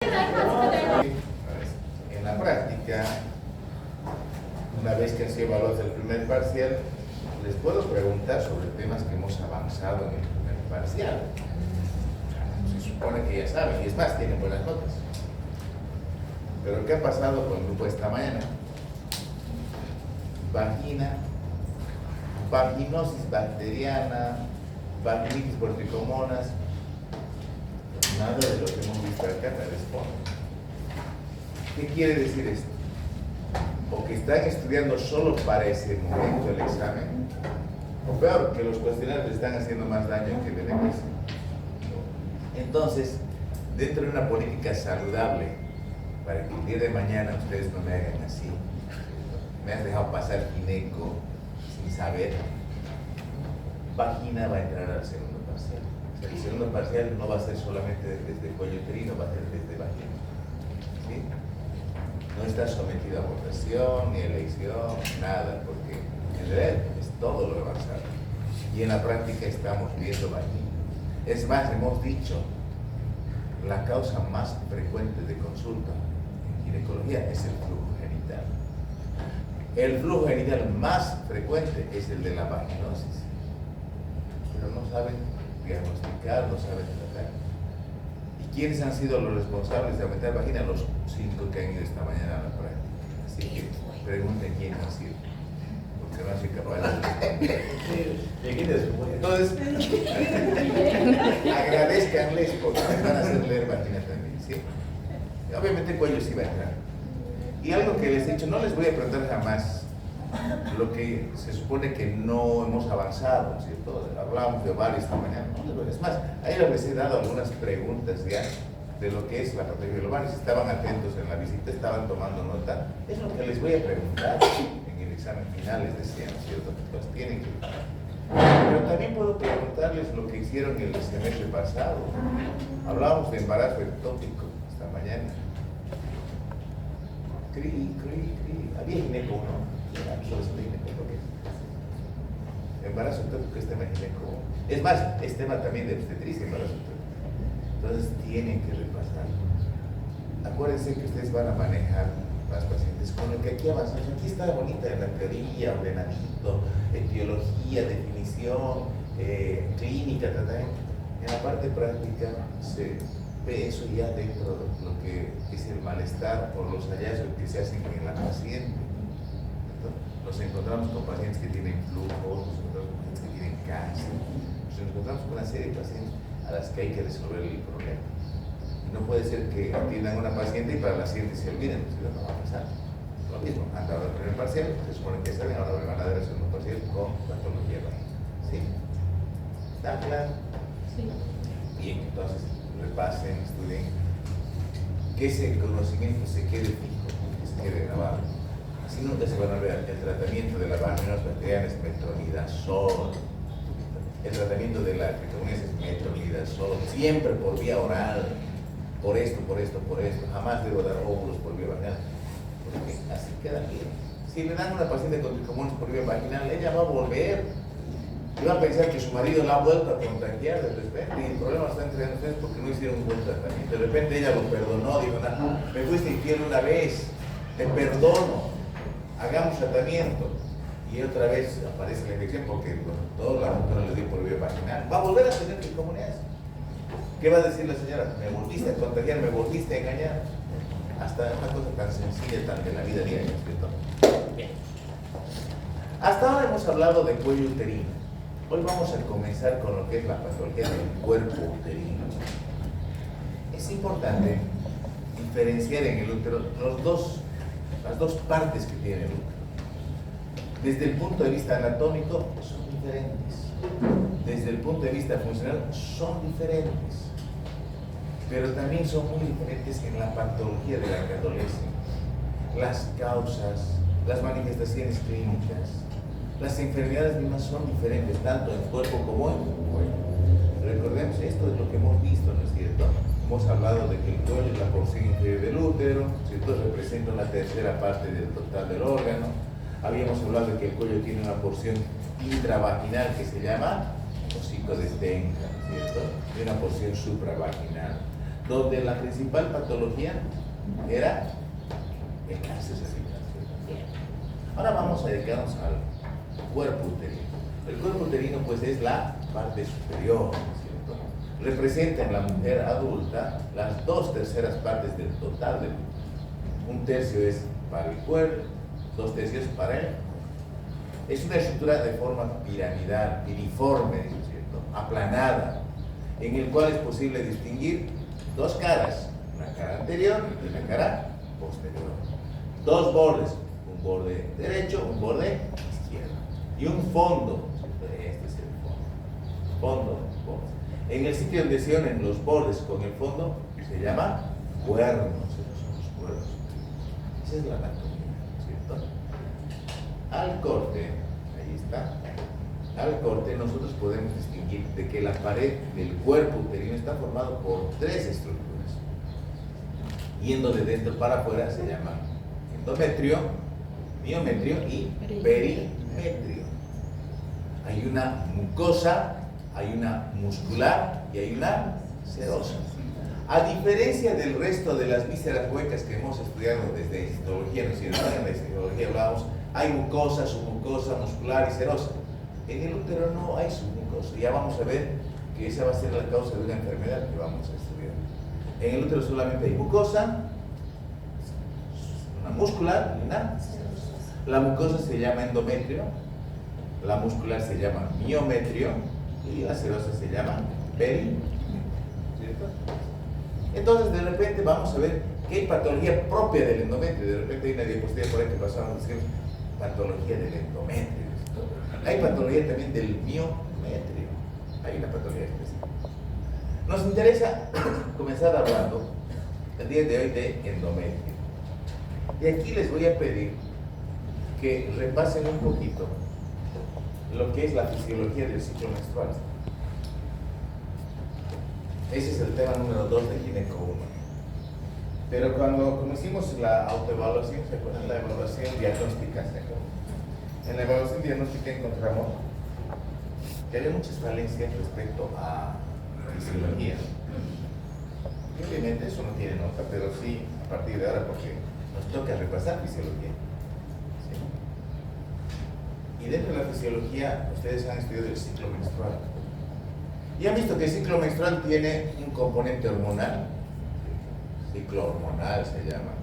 En la práctica, una vez que han sido evaluados el primer parcial, les puedo preguntar sobre temas que hemos avanzado en el primer parcial. Se supone que ya saben, y es más, tienen buenas notas. Pero ¿qué ha pasado con el grupo esta mañana? Vagina, vaginosis bacteriana, vaginitis por tricomonas, nada de lo que hemos visto acá me responde. ¿Qué quiere decir esto? O que están estudiando solo para ese momento el examen, o peor, que los cuestionarios les están haciendo más daño que beneficio. Entonces, dentro de una política saludable, para que el día de mañana ustedes no me hagan así, me has dejado pasar gineco sin saber, vagina va a entrar al segundo parcial. O sea, el segundo parcial no va a ser solamente desde cuello uterino, va a ser desde vagina. ¿Sí? No está sometido a votación, ni elección, nada, porque en realidad es todo lo avanzado. Y en la práctica estamos viendo vagina. Es más, hemos dicho, la causa más frecuente de consulta en ginecología es el flujo genital. El flujo genital más frecuente es el de la vaginosis. Pero no saben diagnosticar, no saben tratar. ¿Y quiénes han sido los responsables de aumentar vagina? Los 5 que han ido esta mañana a la práctica. Así que pregunten quién ha sido, porque no soy capaz de responder. Entonces, agradezcanles porque me van a hacer leer vagina también, ¿sí? Obviamente cuello sí va a entrar. Y algo que les he dicho, no les voy a preguntar jamás lo que se supone que no hemos avanzado, ¿cierto? Hablábamos de ovario esta mañana, no, es más, ayer les he dado algunas preguntas ya de lo que es la patología del ovario. Si estaban atentos en la visita, estaban tomando nota, es lo que les voy a preguntar en el examen final, les decían, ¿cierto? Entonces tienen que... Pero también puedo preguntarles lo que hicieron el semestre pasado. Hablábamos de embarazo ectópico esta mañana. Había gineco, ¿no? Embarazo ectópico es tema de gineco. Es más, es tema también de obstetricia, embarazo ectópico. Entonces tienen que repasar. Acuérdense que ustedes van a manejar las pacientes con lo que aquí avanzamos. Aquí está bonita la teoría, ordenadito, etiología, definición, clínica, tratamiento. En la parte práctica se ve eso ya dentro de lo que es el malestar por los hallazgos que se hacen en la paciente. Nos encontramos con pacientes que tienen flujos, nos encontramos con pacientes que tienen cáncer, nos encontramos con una serie de pacientes a las que hay que resolver el problema. Y no puede ser que atiendan a una paciente y para la siguiente se olviden, no va a pasar. Lo mismo, han dado el primer parcial, se supone que saben, ahora me van a dar el segundo parcial con patología vagina. ¿Sí? ¿Está claro? Sí. Bien, entonces repasen, estudien, que ese conocimiento se quede fijo, que se quede grabado. Así nunca se van a olvidar. El tratamiento de la vaginosis bacteriana es metronidazol. El tratamiento de la tricomonas es metronidazol. Siempre por vía oral. Por esto. Jamás debo dar óvulos por vía vaginal. Porque así queda bien. Si le dan a una paciente con tricomonas por vía vaginal, ella va a volver. Y va a pensar que su marido la ha vuelto a contagiar de repente. Y el problema está entre ustedes porque no hicieron un buen tratamiento. De repente ella lo perdonó. Dijo, no, me fuiste infiel una vez. Te perdono. Hagamos tratamiento y otra vez aparece la infección porque todos la doctora le dio por vía vaginal. Va a volver a tener tricomonías. ¿Qué va a decir la señora? Me volviste a contagiar, me volviste a engañar. Hasta una cosa tan sencilla, tan de la vida diaria, ¿cierto? Bien. Hasta ahora hemos hablado de cuello uterino. Hoy vamos a comenzar con lo que es la patología del cuerpo uterino. Es importante diferenciar en el útero las dos partes que tiene el útero. Desde el punto de vista anatómico son diferentes. Desde el punto de vista funcional son diferentes. Pero también son muy diferentes en la patología de la que adolecen. Las causas, las manifestaciones clínicas, las enfermedades mismas son diferentes, tanto en cuerpo como en cuello. Recordemos, esto es lo que hemos visto, ¿no es cierto? Hemos hablado de que el cuello es la porción inferior del útero, ¿cierto? Representa una tercera parte del total del órgano. Habíamos hablado de que el cuello tiene una porción intravaginal que se llama hocico de Tenca, ¿cierto? Y una porción supravaginal. donde la principal patología era el cáncer cervical. Ahora vamos a dedicarnos al cuerpo uterino. El cuerpo uterino pues es la parte superior, ¿no es cierto? Representa en la mujer adulta las 2/3 partes del total del cuerpo. 1/3 es para el cuerpo, 2/3 para él. Es una estructura de forma piramidal, piriforme, ¿no es cierto? Aplanada, en el cual es posible distinguir dos caras, una cara anterior y una cara posterior. Dos bordes, un borde derecho, un borde izquierdo. Y un fondo, este es el fondo. Fondo. En el sitio donde se unen los bordes con el fondo se llama cuernos, esos son los cuernos. Esa es la anatomía, ¿cierto? Al corte, ahí está, al corte nosotros podemos distinguir de que la pared del cuerpo uterino está formado por 3 estructuras. Yendo de dentro para afuera se llama endometrio, miometrio y perimetrio. Hay una mucosa, hay una muscular y hay una serosa. A diferencia del resto de las vísceras huecas que hemos estudiado desde histología, ¿no es cierto? En la histología hablábamos, hay mucosa, submucosa, muscular y serosa. En el útero no hay submucosa. Ya vamos a ver que esa va a ser la causa de una enfermedad que vamos a estudiar. En el útero solamente hay mucosa, una muscular y una serosa. La mucosa se llama endometrio, la muscular se llama miometrio y la serosa se llama perimetrio. ¿Cierto? Entonces, de repente vamos a ver que hay patología propia del endometrio. De repente hay una diapositiva por ahí que pasamos a decir patología del endometrio. Hay patología también del miometrio. Hay una patología específica. Nos interesa comenzar hablando el día de hoy de endometrio. Y aquí les voy a pedir que repasen un poquito lo que es la fisiología del ciclo menstrual. Ese es el tema número 2 de Gineco 1. Pero cuando hicimos la autoevaluación, ¿se acuerdan? La evaluación diagnóstica, ¿se acuerdan? En la evaluación diagnóstica encontramos que había muchas falencias respecto a fisiología. Y obviamente eso no tiene nota, pero sí a partir de ahora porque nos toca repasar fisiología. ¿Sí? Y dentro de la fisiología ustedes han estudiado el ciclo menstrual. Y han visto que el ciclo menstrual tiene un componente hormonal, ciclo hormonal se llama.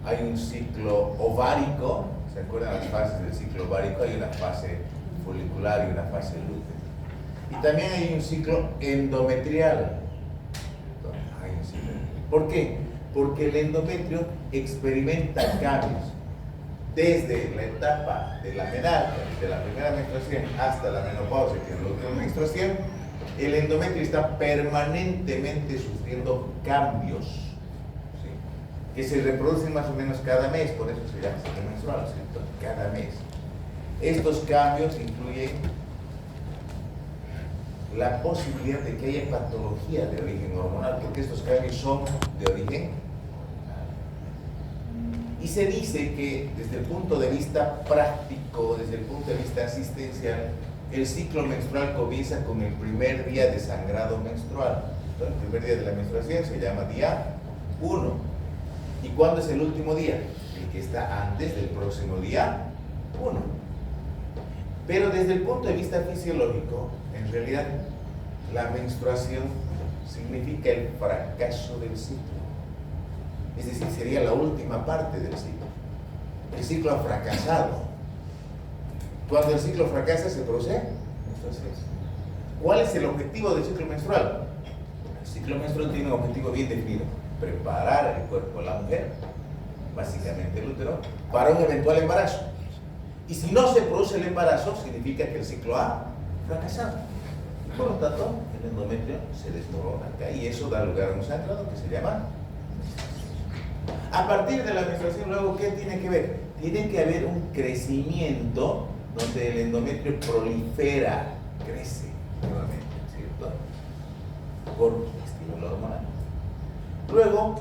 Hay un ciclo ovárico, ¿se acuerdan las fases del ciclo ovárico? Hay una fase folicular y una fase lútea. Y también hay un ciclo endometrial. ¿Por qué? Porque el endometrio experimenta cambios desde la etapa de la menarca, de la primera menstruación hasta la menopausia, que es la última menstruación. El endometrio está permanentemente sufriendo cambios, ¿sí? Que se reproducen más o menos cada mes, por eso se llama ciclo menstrual, ¿cierto? Cada mes. Estos cambios incluyen la posibilidad de que haya patología de origen hormonal, porque estos cambios son de origen hormonal. Y se dice que desde el punto de vista práctico, desde el punto de vista asistencial, el ciclo menstrual comienza con el primer día de sangrado menstrual. Entonces, el primer día de la menstruación se llama día 1. ¿Y cuándo es el último día? El que está antes del próximo día 1. Pero desde el punto de vista fisiológico, en realidad, la menstruación significa el fracaso del ciclo. Es decir, sería la última parte del ciclo. El ciclo ha fracasado. Cuando el ciclo fracasa, se produce menstruación. ¿Cuál es el objetivo del ciclo menstrual? El ciclo menstrual tiene un objetivo bien definido: preparar el cuerpo de la mujer, básicamente el útero, para un eventual embarazo. Y si no se produce el embarazo, significa que el ciclo ha fracasado. Por lo tanto, el endometrio se desmorona acá y eso da lugar a un sangrado que se llama menstruación. A partir de la menstruación, luego, ¿qué tiene que ver? Tiene que haber un crecimiento donde el endometrio prolifera, crece nuevamente, ¿cierto? Por estímulo hormonal. Luego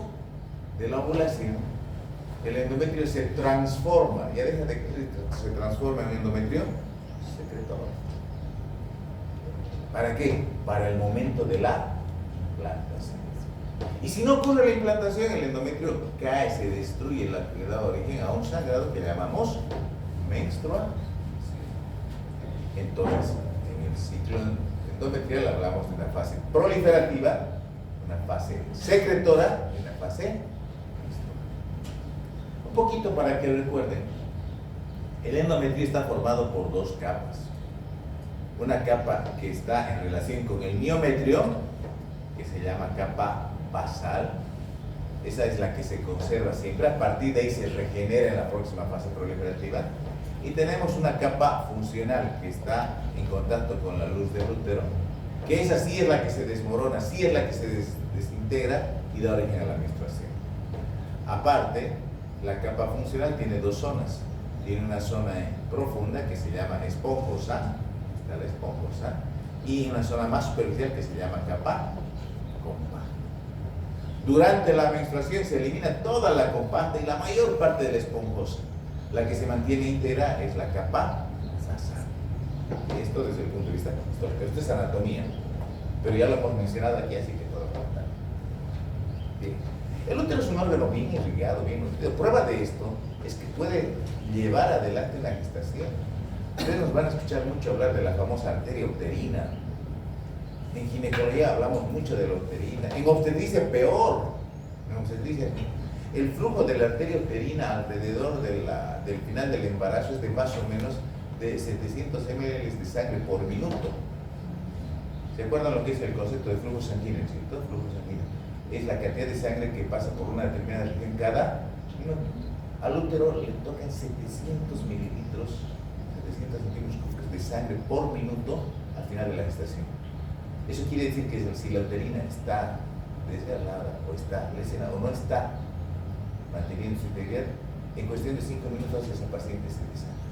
de la ovulación, el endometrio se transforma, ya deja de que se transforma en endometrio secretor. ¿Para qué? Para el momento de la implantación. Y si no ocurre la implantación, el endometrio cae, se destruye, la que le da origen a un sangrado que llamamos menstruación. Entonces, en el ciclo endometrial hablamos de una fase proliferativa, una fase secretora y una fase menstrual. Un poquito para que recuerden, el endometrio está formado por dos capas. Una capa que está en relación con el miometrio, que se llama capa basal. Esa es la que se conserva siempre. A partir de ahí se regenera en la próxima fase proliferativa. Y tenemos una capa funcional que está en contacto con la luz del útero, que esa sí es la que se desmorona, sí es la que se desintegra y da origen a la menstruación. Aparte, la capa funcional tiene dos zonas. Tiene una zona profunda que se llama esponjosa, está la esponjosa, y una zona más superficial que se llama capa compacta. Durante la menstruación se elimina toda la compacta y la mayor parte de la esponjosa. La que se mantiene íntegra es la capa basal. Esto desde el punto de vista histórico. Esto es anatomía, pero ya lo hemos mencionado aquí, así que todo falta. Bien. El útero es un órgano bien irrigado, bien nutrido. Prueba de esto es que puede llevar adelante la gestación. Ustedes nos van a escuchar mucho hablar de la famosa arteria uterina. En ginecología hablamos mucho de la uterina. En obstetricia peor. En obstetricia, el flujo de la arteria uterina alrededor del final del embarazo es de más o menos de 700 ml de sangre por minuto. ¿Se acuerdan lo que es el concepto de flujo sanguíneo? ¿Cierto? Flujo sanguíneo es la cantidad de sangre que pasa por una determinada región cada minuto. Al útero le tocan 700 mililitros, 700 centímetros cúbicos de sangre por minuto al final de la gestación. Eso quiere decir que si la uterina está desgarrada o está lesionada o no está manteniendo su integridad, en cuestión de 5 minutos esa paciente se desangra.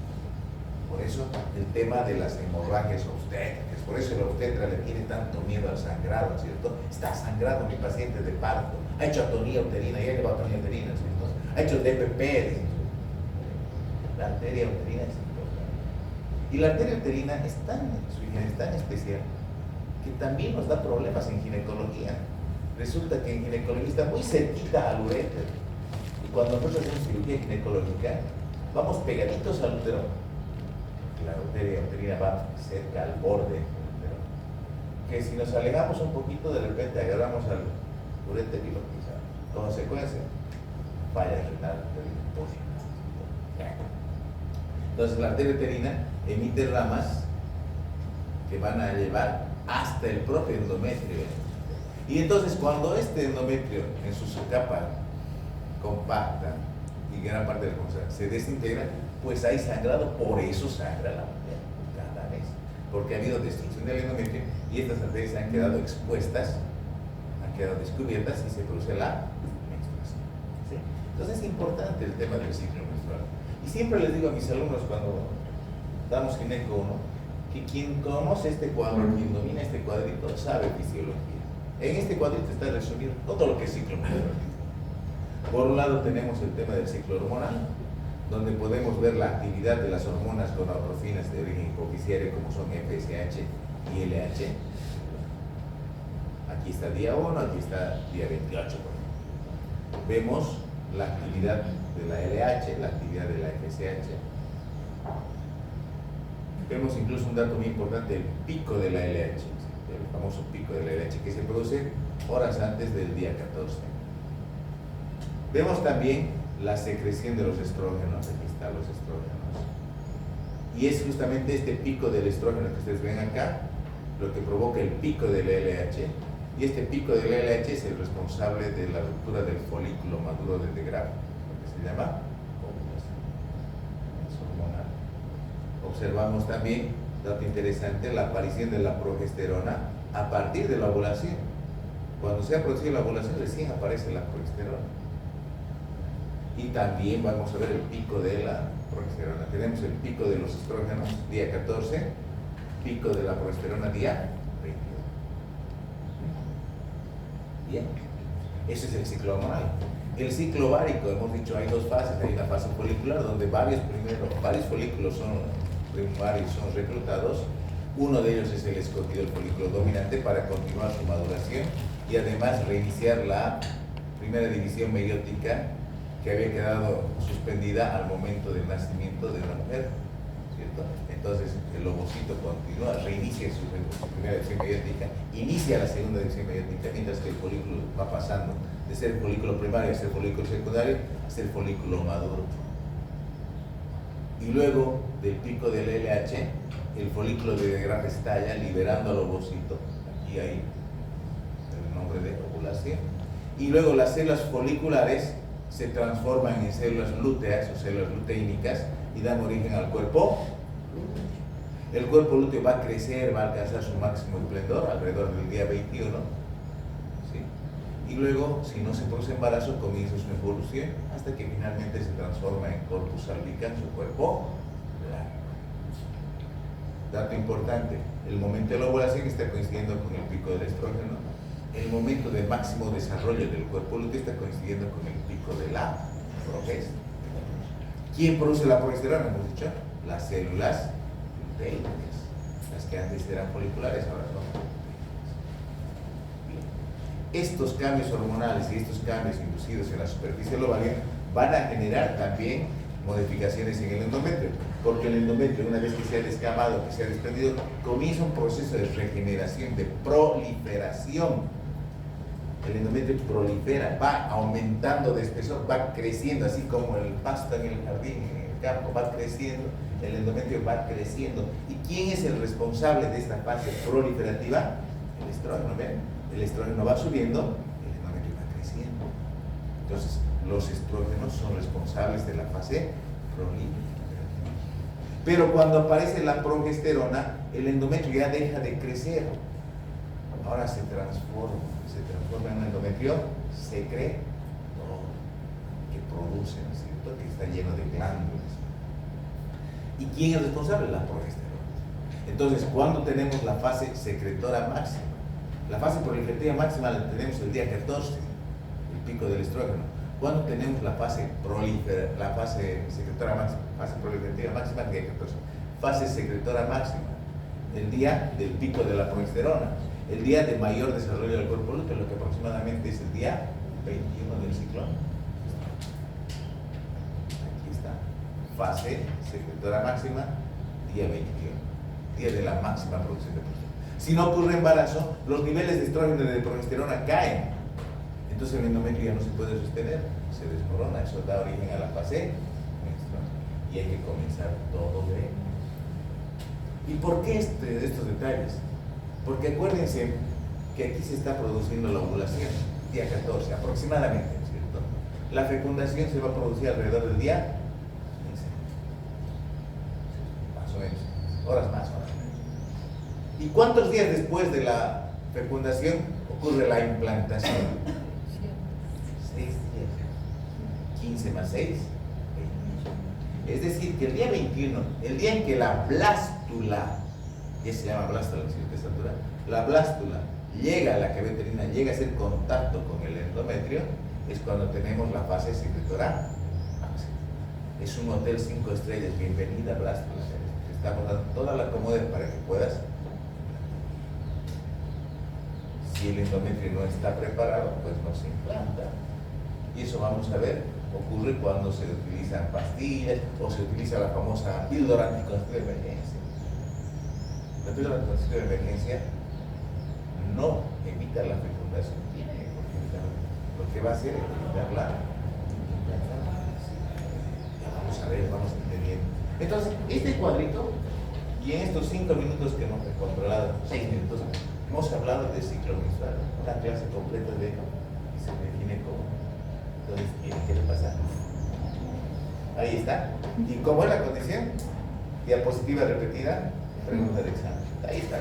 Por eso el tema de las hemorragias obstétricas, por eso el obstetra le tiene tanto miedo al sangrado, ¿cierto? Está sangrado mi paciente de parto, ha hecho atonía uterina, ya lleva atonía uterina, ¿cierto? Ha hecho DPP, la arteria uterina es importante. Y la arteria uterina es tan especial que también nos da problemas en ginecología. Resulta que en ginecología está muy cerquita al uréter. Y cuando nosotros hacemos cirugía ginecológica, vamos pegaditos al útero. La arteria uterina va cerca al borde del útero. Que si nos alejamos un poquito, de repente agarramos al uréter y lo pisamos. Consecuencia, falla renal, entonces la arteria uterina emite ramas que van a llevar hasta el propio endometrio. Y entonces cuando este endometrio en su capa compacta y gran parte de la conserva se desintegra, pues hay sangrado, por eso sangra la mujer cada vez, porque ha habido destrucción del endometrio y estas arterias han quedado expuestas, han quedado descubiertas y se produce la menstruación. ¿Sí? Entonces es importante el tema del ciclo menstrual. Y siempre les digo a mis alumnos cuando damos gineco 1, que quien conoce este cuadro, quien domina este cuadrito, sabe fisiología. En este cuadrito está resumido todo lo que es ciclo menstrual. Por un lado tenemos el tema del ciclo hormonal, donde podemos ver la actividad de las hormonas gonadotrofinas de origen hipofisiario como son FSH y LH. Aquí está día 1, aquí está día 28. Vemos la actividad de la LH, la actividad de la FSH. Vemos incluso un dato muy importante, el pico de la LH, el famoso pico de la LH que se produce horas antes del día 14. Vemos también la secreción de los estrógenos, aquí están los estrógenos. Y es justamente este pico del estrógeno que ustedes ven acá, lo que provoca el pico del LH. Y este pico del LH es el responsable de la ruptura del folículo maduro del de Graf, lo que se llama ovulación. Es hormonal. Observamos también, dato interesante, la aparición de la progesterona a partir de la ovulación. Cuando se ha producido la ovulación, recién aparece la progesterona. Y también vamos a ver el pico de la progesterona. Tenemos el pico de los estrógenos día 14, pico de la progesterona día 22. Bien, ese es el ciclo hormonal. El ciclo ovárico, hemos dicho, hay dos fases. Hay una fase folicular donde varios folículos primarios son reclutados. Uno de ellos es el escogido, el folículo dominante, para continuar su maduración. y además reiniciar la primera división meiótica que había quedado suspendida al momento del nacimiento de una mujer, ¿cierto? Entonces el ovocito continúa, reinicia su primera división meiótica, inicia la segunda división meiótica, mientras que el folículo va pasando de ser folículo primario a ser folículo secundario a ser folículo maduro. Y luego del pico del LH, el folículo de gran estalla, liberando al ovocito, aquí hay el nombre de ovulación, y luego las células foliculares se transforman en células lúteas o células luteínicas y dan origen al cuerpo. El cuerpo lúteo va a crecer, va a alcanzar su máximo esplendor alrededor del día 21, ¿sí? Y luego, si no se produce embarazo, comienza su evolución hasta que finalmente se transforma en corpus albicans, su cuerpo blanco. Dato importante, el momento de la ovulación está coincidiendo con el pico del estrógeno. El momento de máximo desarrollo del cuerpo lúteo está coincidiendo con el pico de la progesterona. ¿Quién produce la progesterona? Hemos dicho, las células luteínicas, las que antes eran foliculares, ahora son. Bien. Estos cambios hormonales y estos cambios inducidos en la superficie del ovario van a generar también modificaciones en el endometrio, porque el endometrio, una vez que se ha descamado, que se ha desprendido, comienza un proceso de regeneración, de proliferación. El endometrio prolifera, va aumentando de espesor, va creciendo, así como el pasto en el jardín, en el campo, va creciendo, el endometrio va creciendo. ¿Y quién es el responsable de esta fase proliferativa? El estrógeno, ¿ven? El estrógeno va subiendo, el endometrio va creciendo. Entonces, los estrógenos son responsables de la fase proliferativa. Pero cuando aparece la progesterona, el endometrio ya deja de crecer. Ahora se transforma en un endometrio secretor, que produce, ¿no es cierto?, que está lleno de glándulas. ¿Y quién es responsable? La progesterona. Entonces, cuando tenemos la fase secretora máxima, la fase proliferativa máxima la tenemos el día 14, el pico del estrógeno. Cuando tenemos la fase secretora máxima, fase proliferativa máxima el día 14, fase secretora máxima, el día del pico de la progesterona, el día de mayor desarrollo del cuerpo lúteo, lo que aproximadamente es el día 21 del ciclo. Aquí está, fase secretora máxima, día 21, día de la máxima producción de progesterona. Si no ocurre embarazo, los niveles de estrógeno y de progesterona caen. Entonces el endometrio ya no se puede sostener, se desmorona, eso da origen a la fase menstrual. Y hay que comenzar todo de. ¿Y por qué estos detalles? Porque acuérdense que aquí se está produciendo la ovulación, día 14 aproximadamente, ¿cierto? La fecundación se va a producir alrededor del día 15, más o menos, horas más, horas menos. ¿Y cuántos días después de la fecundación ocurre la implantación? 6 días. 15 más 6, 21. Es decir, que el día 21, el día en que la blástula, ya se llama blástula, ¿cierto? Esta altura, la blástula llega a la cavidad uterina, llega a hacer contacto con el endometrio, es cuando tenemos la fase secretora máxima. Es un hotel 5 estrellas, bienvenida blástula, te estamos dando toda la comodidad para que puedas. Si el endometrio no está preparado, pues no se implanta. Y eso vamos a ver, ocurre cuando se utilizan pastillas o se utiliza la famosa píldora anticonceptiva de emergencia. La píldora anticonceptiva de emergencia no evita la fecundación, tiene que evitarla. Lo que va a hacer es evitarla. Vamos a ver, vamos entendiendo. Entonces, este cuadrito, y en estos 5 minutos que hemos controlado, 6 minutos, hemos hablado de ciclo menstrual, una clase completa de y se define como. Entonces, ¿qué le pasa? Ahí está. ¿Y cómo es la condición? Diapositiva repetida, pregunta de examen. Ahí está.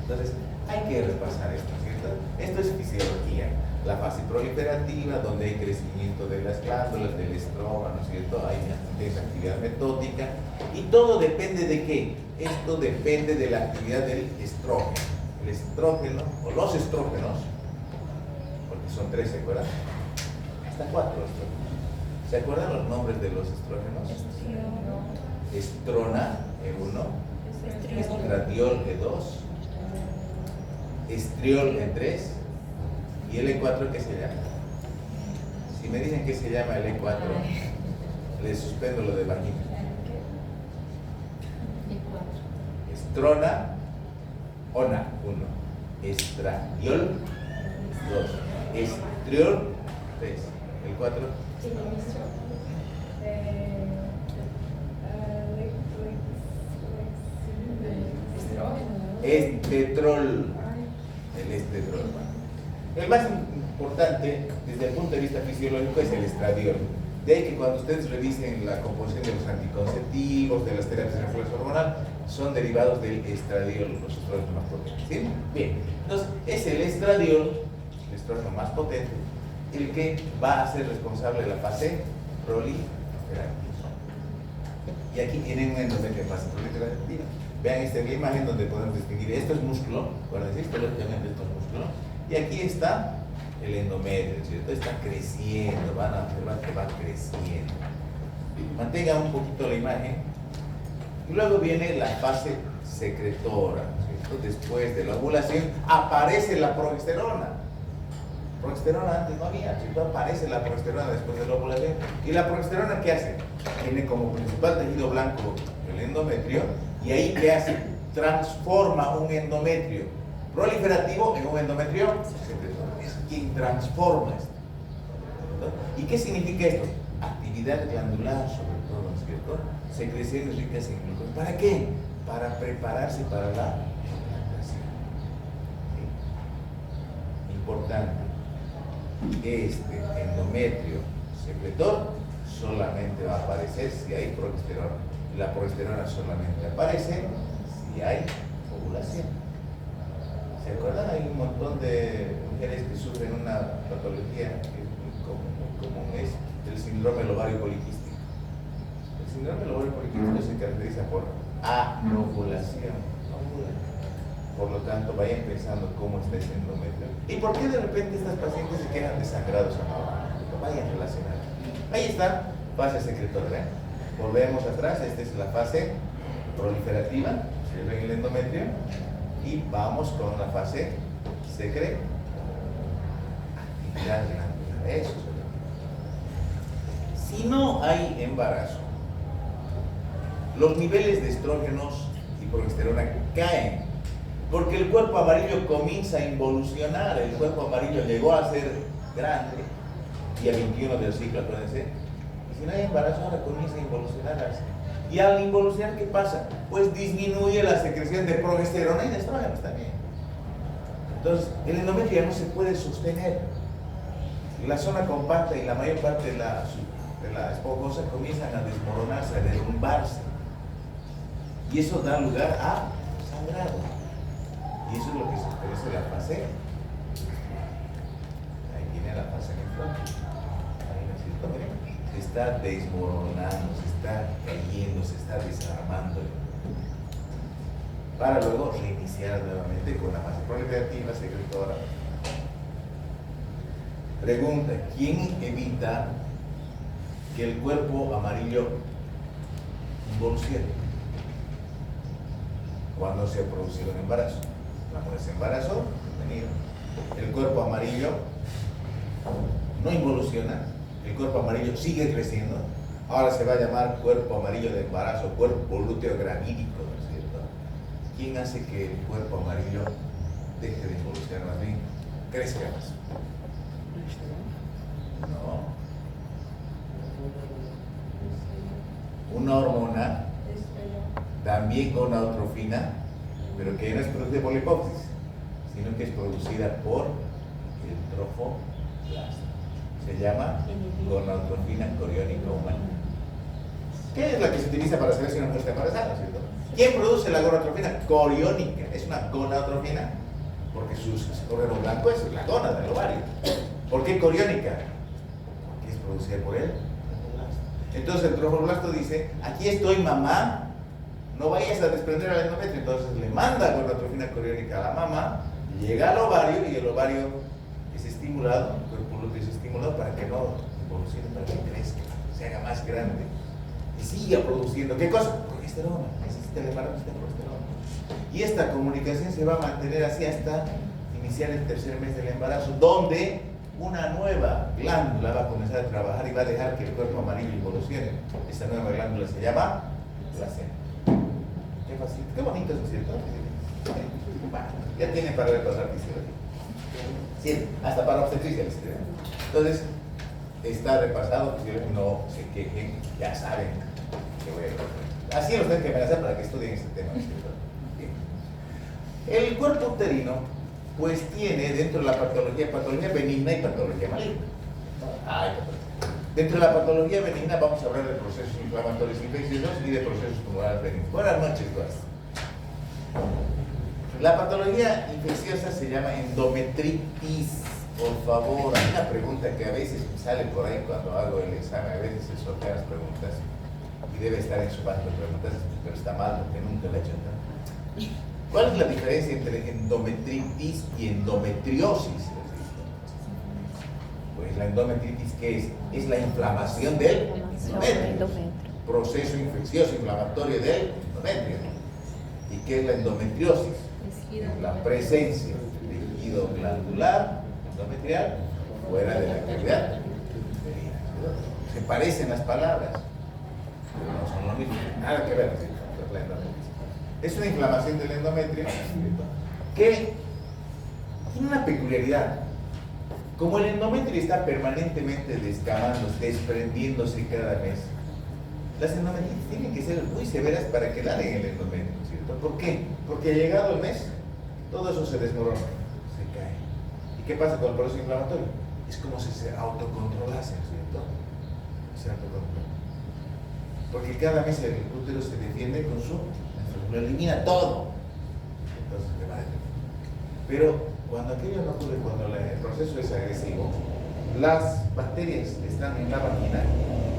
Entonces, hay que repasar esto, ¿cierto? Esto es fisiología. La fase proliferativa, donde hay crecimiento de las glándulas, del estrógeno, ¿cierto? Hay intensa actividad metótica. Y todo depende de qué? Esto depende de la actividad del estrógeno. El estrógeno, o los estrógenos, porque son 3, ¿se acuerdan? Hasta 4 estrógenos. ¿Se acuerdan los nombres de los estrógenos? Estrona, E1, estradiol, E2, estriol en 3. ¿Y el E4 qué se llama? Si me dicen que se llama el E4, les suspendo lo de vagina. Estrona, ona, 1. Estradiol, 2. Estriol, 3. El 4. Estetrol. El estetrol. El más importante desde el punto de vista fisiológico es el estradiol. De ahí que cuando ustedes revisen la composición de los anticonceptivos, de las terapias de refuerzo hormonal, son derivados del estradiol, los estrógenos más potentes. ¿Sí? Bien. Entonces, es el estradiol, el estrógeno más potente, el que va a ser responsable de la fase proliferativa. Y aquí tienen un endometrio en fase proliferativa. Vean esta imagen donde podemos distinguir, esto es músculo, acuérdense, histológicamente esto es músculo, y aquí está el endometrio, ¿cierto? Está creciendo, van a observar que va creciendo. Mantengan un poquito la imagen. Y luego viene la fase secretora, ¿cierto? Después de la ovulación aparece la progesterona. Progesterona antes no había, ¿cierto? Aparece la progesterona después de la ovulación. ¿Y la progesterona qué hace? Tiene como principal tejido blanco el endometrio, y ahí ¿qué hace? Transforma un endometrio proliferativo en un endometrio secretor. Es quien transforma esto. ¿Y qué significa esto? Actividad glandular sobre todo, ¿no es cierto? Secreciones ricas en glucosa. ¿Para qué? Para prepararse para la implantación. ¿Sí? Importante. Este endometrio secretor solamente va a aparecer si hay progesterona. Y la progesterona solamente aparece si hay ovulación. ¿Se acuerdan? Hay un montón de mujeres que sufren una patología que es muy común, es el síndrome del ovario poliquístico. El síndrome del ovario poliquístico se caracteriza por anovulación. Por lo tanto, vayan pensando cómo está ese endometrio. ¿Y por qué de repente estas pacientes se quedan desangrados a la vayan relacionando? Ahí está, fase secretora. ¿Ven? Volvemos atrás, esta es la fase proliferativa, se ve el endometrio, y vamos con la fase secretora. Actividad glandular, eso. Si no hay embarazo, los niveles de estrógenos y progesterona caen, porque el cuerpo amarillo comienza a involucionar. El cuerpo amarillo llegó a ser grande, día 21 del ciclo, acuérdense. Y si no hay embarazo, ahora comienza a involucionar. Y al involucionar, ¿qué pasa? Pues disminuye la secreción de progesterona y de estrógenos también. Entonces, el endometrio ya no se puede sostener. La zona compacta y la mayor parte de la esponjosa comienzan a desmoronarse, a derrumbarse. Y eso da lugar a sangrado. Y eso es lo que se expresa en la fase. Ahí viene la fase nefrótica. Ahí no es cierto, miren. Se está desmoronando, se está cayendo, se está desarmando. Para luego reiniciar nuevamente con la fase proliferativa secretora. Pregunta: ¿quién evita que el cuerpo amarillo involucione? Cuando se ha producido un embarazo. La mujer se embarazó, bienvenido. El cuerpo amarillo no involuciona, el cuerpo amarillo sigue creciendo. Ahora se va a llamar cuerpo amarillo de embarazo, cuerpo lúteo gravídico, ¿no es cierto? ¿Quién hace que el cuerpo amarillo deje de involucionar, más bien crezca más? No. Una hormona, también gonadotropina, pero que no es producida por la hipófisis, sino que es producida por el trofoblasta. Se llama gonadotropina coriónica humana. ¿Qué es la que se utiliza para saber si una mujer está embarazada, cierto? ¿Quién produce la gonadotropina coriónica? Es una gonadotropina porque su órgano blanco es la gónada del ovario. ¿Por qué coriónica? Porque es producida por él. Entonces el trofoblasto dice: aquí estoy, mamá, no vayas a desprender al endometrio. Entonces le manda gonadotropina coriónica a la mamá, llega al ovario y el ovario es estimulado, el cuerpo lúteo es estimulado para que no evolucione, para que crezca, se haga más grande y siga produciendo. ¿Qué cosa? Progesterona. Necesita elevar esta progesterona. Y esta comunicación se va a mantener así hasta iniciar el tercer mes del embarazo, donde una nueva glándula va a comenzar a trabajar y va a dejar que el cuerpo amarillo evolucione. Esa nueva glándula se llama placenta. Qué fácil, qué bonito, ¿no es cierto? Ya tienen para repasar fisiología. Sí, hasta para obstetricia. Entonces, está repasado, fisiología, no se quejen, ya saben que voy a ir. Así los tengo que amenazar para que estudien este tema, ¿no es cierto? Bien. El cuerpo uterino, pues tiene dentro de la patología benigna y patología maligna. Dentro de la patología benigna vamos a hablar de procesos inflamatorios infecciosos y de procesos tumorales benignos. Buenas noches, todas. La patología infecciosa se llama endometritis. Por favor, hay una pregunta que a veces me sale por ahí cuando hago el examen, a veces se sortean las preguntas y debe estar en su banco de preguntas, pero está mal porque nunca la he hecho. ¿Cuál es la diferencia entre endometritis y endometriosis? Pues la endometritis, ¿qué es? Es la inflamación del endometrio. Proceso infeccioso inflamatorio del endometrio. ¿Y qué es la endometriosis? La presencia de tejido glandular endometrial fuera de la cavidad uterina. Se parecen las palabras, pero no son lo mismo. Nada que ver con la endometritis. Es una inflamación del endometrio que tiene una peculiaridad. Como el endometrio está permanentemente descamándose, desprendiéndose cada mes, las endometritis tienen que ser muy severas para quedar en el endometrio, ¿cierto? ¿Por qué? Porque llegado el mes, todo eso se desmorona, se cae. ¿Y qué pasa con el proceso inflamatorio? Es como si se autocontrolase, ¿cierto? Se autocontrola. Porque cada mes el útero se defiende con su... lo elimina todo. Entonces, pero cuando aquello no ocurre, cuando el proceso es agresivo, las bacterias que están en la vagina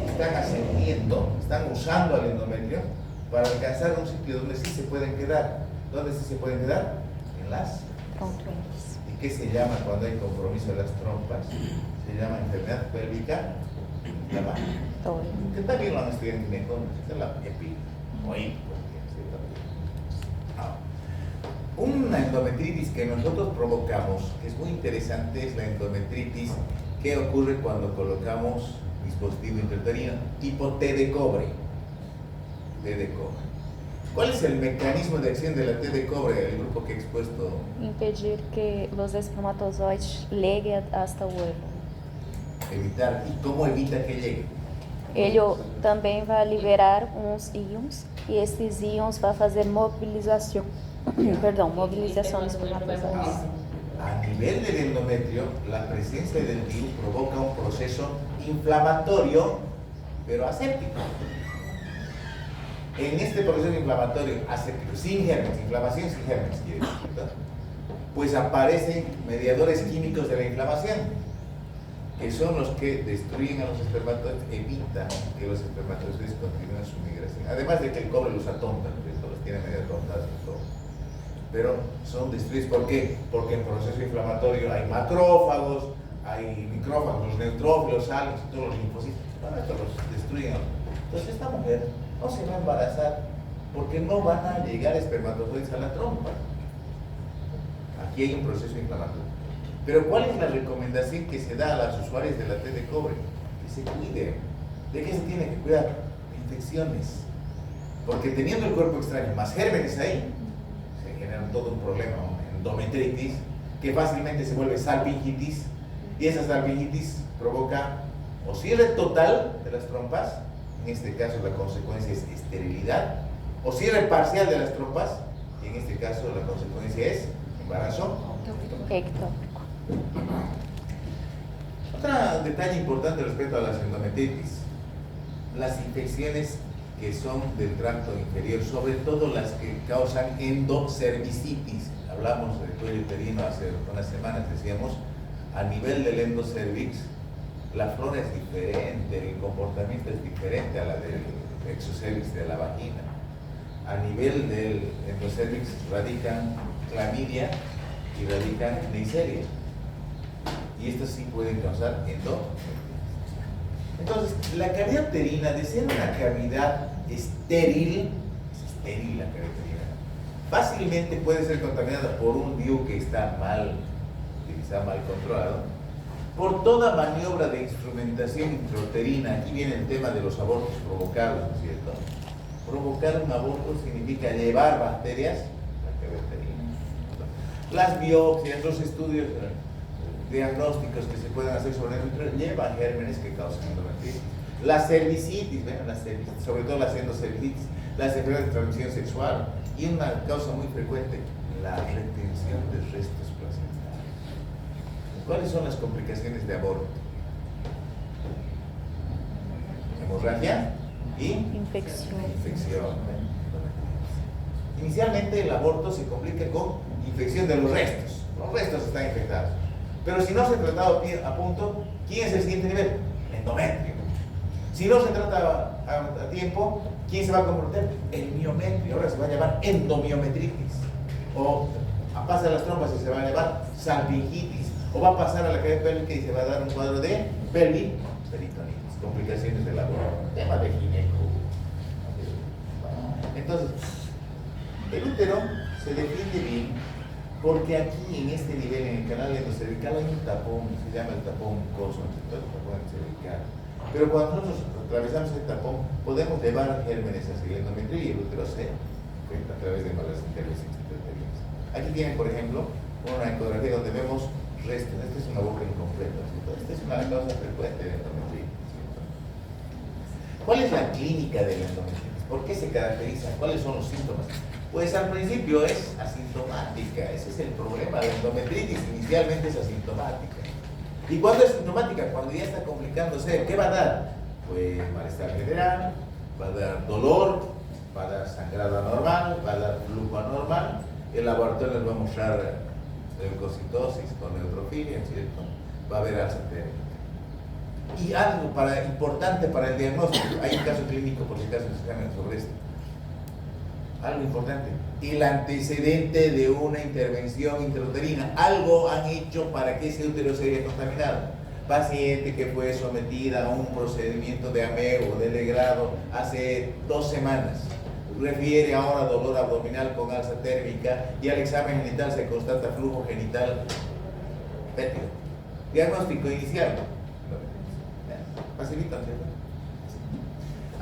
están ascendiendo, están usando al endometrio para alcanzar un sitio donde sí se pueden quedar. ¿Dónde sí se pueden quedar? En las trompas. ¿Y qué se llama cuando hay compromiso de las trompas? Se llama enfermedad pélvica inflamatoria. Que también lo han estudiado en ginecología, es la EPI o IPO. Una endometritis que nosotros provocamos, que es muy interesante, es la endometritis que ocurre cuando colocamos dispositivo intrauterino tipo T de cobre. T de cobre. ¿Cuál es el mecanismo de acción de la T de cobre, el grupo que he expuesto? Impedir que los espermatozoides lleguen hasta el huevo. Evitar. ¿Y cómo evita que llegue? Ele também vai liberar uns íons e esses íons vão fazer mobilização. Perdão, mobilização dos espermatozoides. A nivel del endometrio, la presencia del virus provoca un proceso inflamatorio, pero aséptico. En este proceso inflamatorio aséptico, sin gérmenes, inflamación sin gérmenes, quiere decir, ¿verdad? Pues aparecen mediadores químicos de la inflamación, que son los que destruyen a los espermatozoides, evitan que los espermatozoides continúen su migración. Además de que el cobre los atonta, los tiene medio atontados y todo. Pero son destruidos, ¿por qué? Porque en proceso inflamatorio hay macrófagos, hay micrófagos, los neutrófilos, salen, todos los linfocitos, bueno, esto los destruyen. Entonces esta mujer no se va a embarazar porque no van a llegar espermatozoides a la trompa. Aquí hay un proceso inflamatorio. Pero ¿cuál es la recomendación que se da a las usuarias de la T de cobre? Que se cuiden. ¿De qué se tiene que cuidar? De infecciones. Porque teniendo el cuerpo extraño más gérmenes ahí, se genera todo un problema, una endometritis, que fácilmente se vuelve salpingitis, y esa salpingitis provoca o cierre total de las trompas, en este caso la consecuencia es esterilidad, o cierre parcial de las trompas, y en este caso la consecuencia es embarazo ectópico. Otro detalle importante respecto a las endometritis, las infecciones que son del tracto inferior, sobre todo las que causan endocervicitis. Hablamos del cuello uterino hace unas semanas, decíamos, a nivel del endocervix, la flora es diferente, el comportamiento es diferente a la del exocervix de la vagina. A nivel del endocervix radican clamidia y radican neisseria. Y estos sí pueden causar endometritis. Entonces, la cavidad uterina, de ser una cavidad estéril, es estéril la cavidad uterina, fácilmente puede ser contaminada por un DIU que está mal utilizada mal controlado, por toda maniobra de instrumentación intrauterina. Aquí viene el tema de los abortos provocados, ¿no es cierto? Provocar un aborto significa llevar bacterias a la cavidad uterina. Las biopsias, los estudios diagnósticos que se pueden hacer sobre el útero llevan gérmenes que causan endometriosis. La cervicitis, ¿ven? Sobre todo la endocervicitis, las enfermedades de transmisión sexual, y una causa muy frecuente, la retención de restos placentarios. ¿Cuáles son las complicaciones de aborto? Hemorragia y infección. Inicialmente el aborto se complica con infección de los restos. Los restos están infectados. Pero si no se ha tratado a punto, ¿quién es el siguiente nivel? Endometrio. Si no se trata a tiempo, ¿quién se va a comprometer? El miometrio. Ahora se va a llamar endomiometritis. O pasa a las trompas y se va a llamar salpingitis. O va a pasar a la cavidad pélvica y se va a dar un cuadro de peritonitis. Complicaciones del aborto. Tema de gineco. Entonces, el útero se defiende bien porque aquí en este nivel, en el canal endocervical, hay un tapón, se llama el tapón mucoso, el tapón cervical. Pero cuando nosotros atravesamos el tapón, podemos llevar gérmenes hacia el endometrio y el útero se infecta a través de malas intervenciones intrauterinas. Aquí tienen, por ejemplo, una ecografía donde vemos restos. Esta es una boca incompleta, ¿cierto? Esta es una causa frecuente de endometritis, ¿cierto? ¿Cuál es la clínica de la endometritis? ¿Por qué se caracteriza? ¿Cuáles son los síntomas? Pues al principio es asintomática. Ese es el problema. La endometritis inicialmente es asintomática. ¿Y cuándo es sintomática? Cuando ya está complicándose. ¿Qué va a dar? Pues malestar general, va a dar dolor, va a dar sangrado anormal, va a dar flujo anormal. El laboratorio nos va a mostrar leucocitosis con neutrofilia, ¿cierto? Va a haber alza térmica. Y algo importante para el diagnóstico, hay un caso clínico por si acaso se examen sobre esto. Algo importante, el antecedente de una intervención intrauterina. Algo han hecho para que ese útero se haya contaminado. Paciente que fue sometida a un procedimiento de AMEO o de legrado hace 2 semanas. Refiere ahora dolor abdominal con alza térmica y al examen genital se constata flujo genital fétido. Diagnóstico inicial. Facilita, ¿cierto?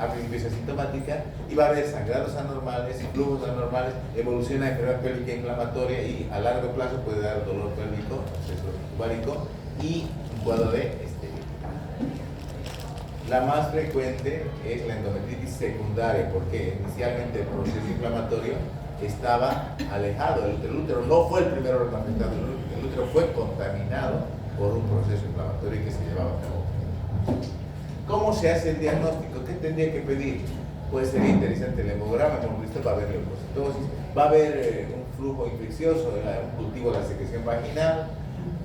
Al principio es asintomática y va a haber sangrados anormales y flujos anormales, evoluciona a enfermedad pélvica inflamatoria y a largo plazo puede dar dolor pélvico, acceso tubárico y un cuadro de esterilidad. La más frecuente es la endometritis secundaria, porque inicialmente el proceso inflamatorio estaba alejado. El útero no fue el primer órgano afectado, el útero fue contaminado por un proceso inflamatorio que se llevaba a cabo. ¿Cómo se hace el diagnóstico? ¿Qué tendría que pedir? Pues sería interesante el hemograma, como visto, va a haber leucocitosis, va a haber un flujo infeccioso, un cultivo de la secreción vaginal.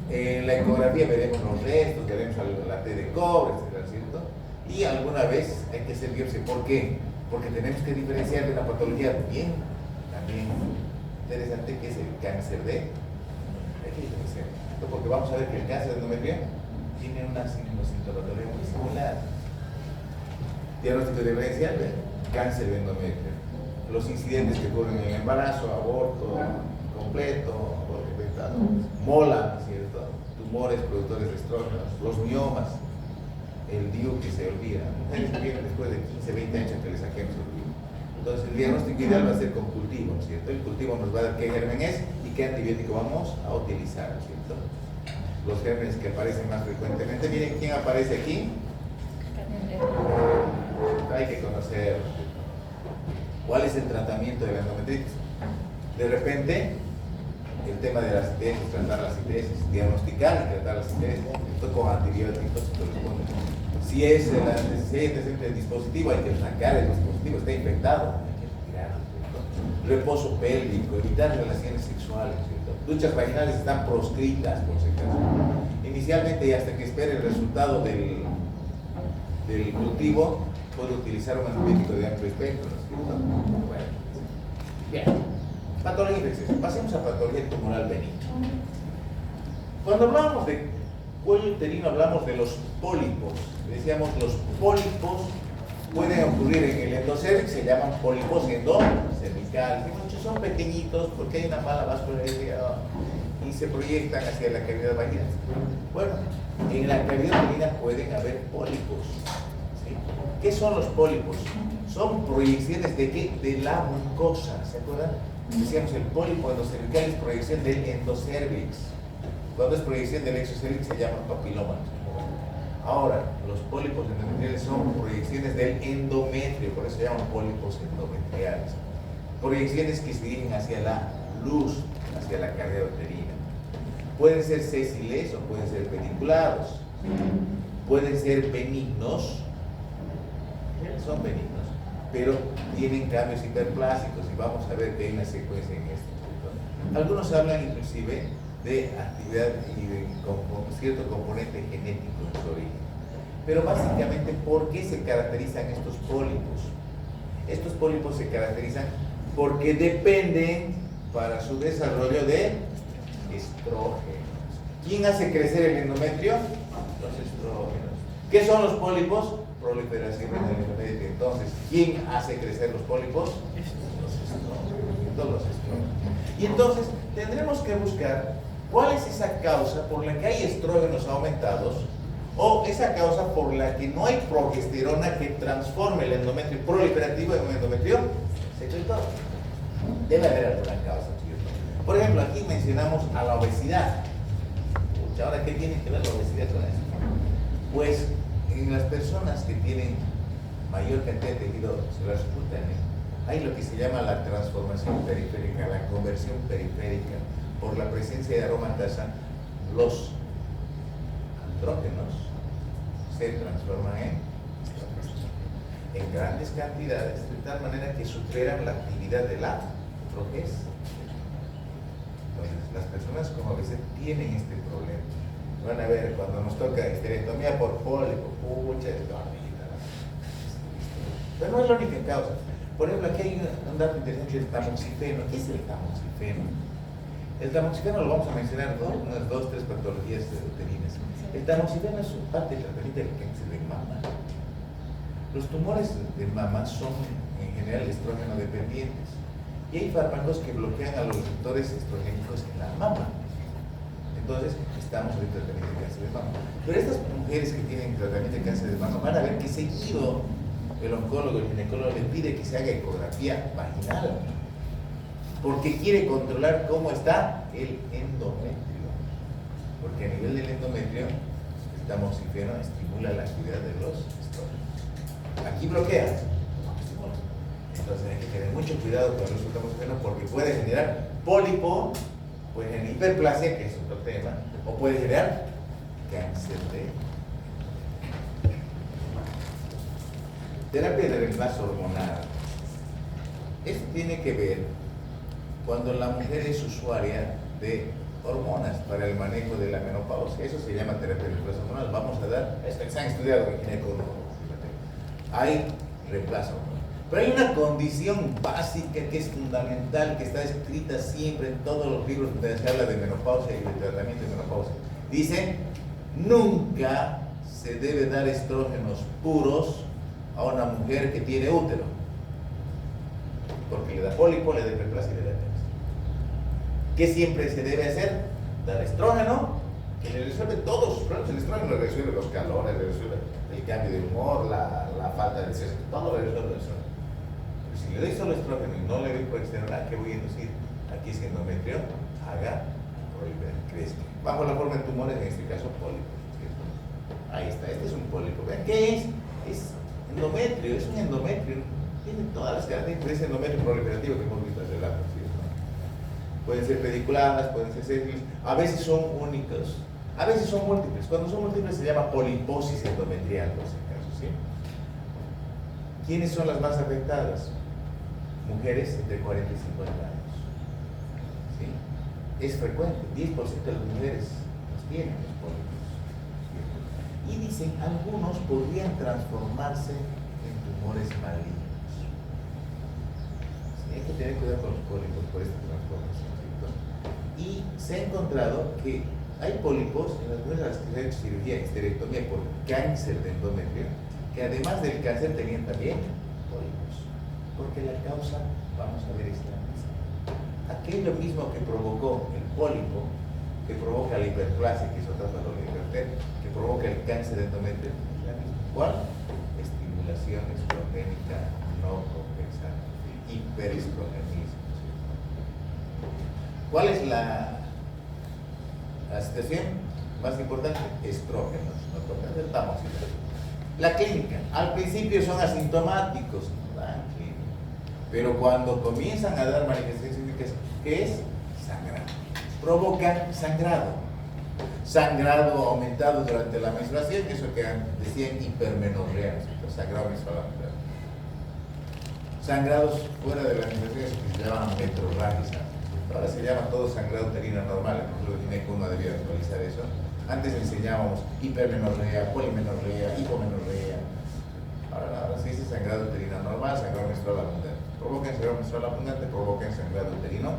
En la ecografía veremos los restos, veremos la T de cobre, etcétera, ¿cierto? Y alguna vez hay que hacer biopsia. ¿Por qué? Porque tenemos que diferenciar de una patología bien, también interesante, que es el cáncer de. Hay que diferenciar. Porque vamos a ver que el cáncer de endometrio tiene una sintomatología muy similar. Diagnóstico diferencial de cáncer de endometrio. Los incidentes que ocurren en el embarazo, aborto completo, aborto infectado, mola, ¿cierto? Tumores productores de estrógenos, los miomas, el DIU que se olvida. Mujeres que vienen después de 15, 20 años que les saquemos el DIU. Entonces el diagnóstico ideal va a ser con cultivo, ¿cierto? El cultivo nos va a dar qué germen es y qué antibiótico vamos a utilizar, ¿cierto? Los gérmenes que aparecen más frecuentemente. Miren quién aparece aquí. Hay que conocer cuál es el tratamiento de la endometritis. De repente, el tema de las ITS, tratar las ITS, diagnosticar y tratar las ITS, esto con antibióticos corresponde. Si es el antecedente del dispositivo, hay que sacar el dispositivo, está infectado, hay que retirarlo. Reposo pélvico, evitar relaciones sexuales, ¿cierto? Duchas vaginales están proscritas, por si acaso. Inicialmente, y hasta que espere el resultado del cultivo, puede utilizar un antibiótico de amplio espectro, ¿cierto? Bueno, bien. Patología infecciosa. Pasemos a patología tumoral benigna. Cuando hablamos de cuello uterino, hablamos de los pólipos. Decíamos, los pólipos pueden ocurrir en el endocérvix, se llaman pólipos endocervicales. Muchos son pequeñitos porque hay una mala vascularidad y se proyectan hacia la cavidad vaginal. Bueno, en la cavidad vaginal pueden haber pólipos. ¿Sí? ¿Qué son los pólipos? Son proyecciones de ¿qué? De la mucosa, ¿se acuerdan? Decíamos el pólipo endocervical es proyección del endocérvix. Cuando es proyección del exocérvix se llama papiloma. Ahora, los pólipos endometriales son proyecciones del endometrio, por eso se llaman pólipos endometriales. Proyecciones que se dirigen hacia la luz, hacia la carrera uterina. Pueden ser sésiles o pueden ser peniculados. Pueden ser benignos, son benignos, pero tienen cambios hiperplásicos y vamos a ver que hay una secuencia en esto. Algunos hablan inclusive de actividad y de cierto componente genético en su origen. Pero básicamente, ¿por qué se caracterizan estos pólipos? Estos pólipos se caracterizan porque dependen para su desarrollo de estrógenos. ¿Quién hace crecer el endometrio? Los estrógenos. ¿Qué son los pólipos? Proliferación del endometrio. Entonces, ¿quién hace crecer los pólipos? Los estrógenos. Todos los estrógenos. Y entonces, tendremos que buscar cuál es esa causa por la que hay estrógenos aumentados o esa causa por la que no hay progesterona que transforme el endometrio proliferativo en un endometrio secretado. Debe haber alguna causa, ¿cierto? Por ejemplo, aquí mencionamos a la obesidad. Ahora, ¿qué tiene que ver la obesidad con eso? Pues en las personas que tienen mayor cantidad de tejido celular subcutáneo, hay lo que se llama la transformación periférica, la conversión periférica. Por la presencia de aromatasa, los andrógenos se transforman en grandes cantidades, de tal manera que superan la actividad de la progesta. Entonces, las personas con obesidad tienen este problema. Van a ver, cuando nos toca esterectomía por pólipo, pucha, es dormida. Pero no es la única causa. Por ejemplo, aquí hay un dato interesante del tamoxifeno. ¿Qué es el tamoxifeno? El tamoxifeno lo vamos a mencionar unas 2 o 3 patologías uterinas. El tamoxifeno es parte del tratamiento del cáncer de mama. Los tumores de mama son en general estrógeno dependientes y hay fármacos que bloquean a los receptores estrogénicos en la mama. Entonces, estamos en tratamiento de cáncer de mama. Pero estas mujeres que tienen tratamiento de cáncer de mama van a ver que seguido el oncólogo, el ginecólogo le pide que se haga ecografía vaginal, porque quiere controlar cómo está el endometrio. Porque a nivel del endometrio, el tamoxifeno estimula la actividad de los estrógenos. Aquí bloquea, no estimula. Entonces hay que tener mucho cuidado con el uso del tamoxifeno porque puede generar pólipo, puede generar hiperplasia, que es otro tema, o puede generar cáncer de terapia de reemplazo hormonal. Esto tiene que ver cuando la mujer es usuaria de hormonas para el manejo de la menopausia. Eso se llama terapia de reemplazo hormonal. Vamos a dar, esto que se han estudiado en ginecólogo. Hay reemplazo hormonal. Pero hay una condición básica que es fundamental, que está escrita siempre en todos los libros donde se habla de menopausia y de tratamiento de menopausia. Dice, nunca se debe dar estrógenos puros a una mujer que tiene útero, porque le da pólipo, le da hiperplasia y le da cáncer. ¿Qué siempre se debe hacer? Dar estrógeno, que le resuelve todos sus problemas. El estrógeno le resuelve los calores, le resuelve el cambio de humor, la falta de sexo, todo le resuelve el estrógeno. Pero si le doy solo estrógeno y no le doy progesterona, ¿qué voy a inducir? Aquí es que endometrio haga crezca. Bajo la forma de tumores, en este caso pólipos. Ahí está, este es un pólipo. Vean, ¿qué es? Es endometrio, es un endometrio. Tiene todas las características de ese endometrio proliferativo que hemos visto hace rato. Pueden ser pediculadas, pueden ser sésiles, a veces son únicos, a veces son múltiples. Cuando son múltiples se llama poliposis endometrial, por si acaso, ¿sí? ¿Quiénes son las más afectadas? Mujeres entre 40 y 50 años. ¿Sí? Es frecuente, 10% de las mujeres los tienen los pólipos. Y dicen, algunos podrían transformarse en tumores malignos. ¿Sí? Hay que tener cuidado con los pólipos por esta transformación. Y se ha encontrado que hay pólipos en las mujeres a las que se ha hecho cirugía, esterectomía por cáncer de endometrio, que además del cáncer tenían también pólipos, porque la causa, vamos a ver, es la misma. Aquello mismo que provocó el pólipo, que provoca la hiperplasia, que es otra patología, que provoca el cáncer de endometrio, es la misma. ¿Cuál? Estimulación estrogénica no compensada, hiperestrogenismo. ¿Cuál es la situación más importante? Estrógenos, no tocan el tamoxifeno. La clínica, al principio son asintomáticos, pero cuando comienzan a dar manifestaciones clínicas, ¿qué es? Sangrado. Provocan sangrado. Sangrado aumentado durante la menstruación, eso que decían hipermenorrea, sangrado menstrual aumentado. Sangrados fuera de la menstruación, que se llaman metrorragias. Ahora se llama todo sangrado uterino normal, el profesor Gineco no debía actualizar eso. Antes enseñábamos hipermenorrea, polimenorrea, hipomenorrea. Ahora se dice sangrado uterino normal, sangrado menstrual abundante. Provocan sangrado menstrual abundante, provocan sangrado uterino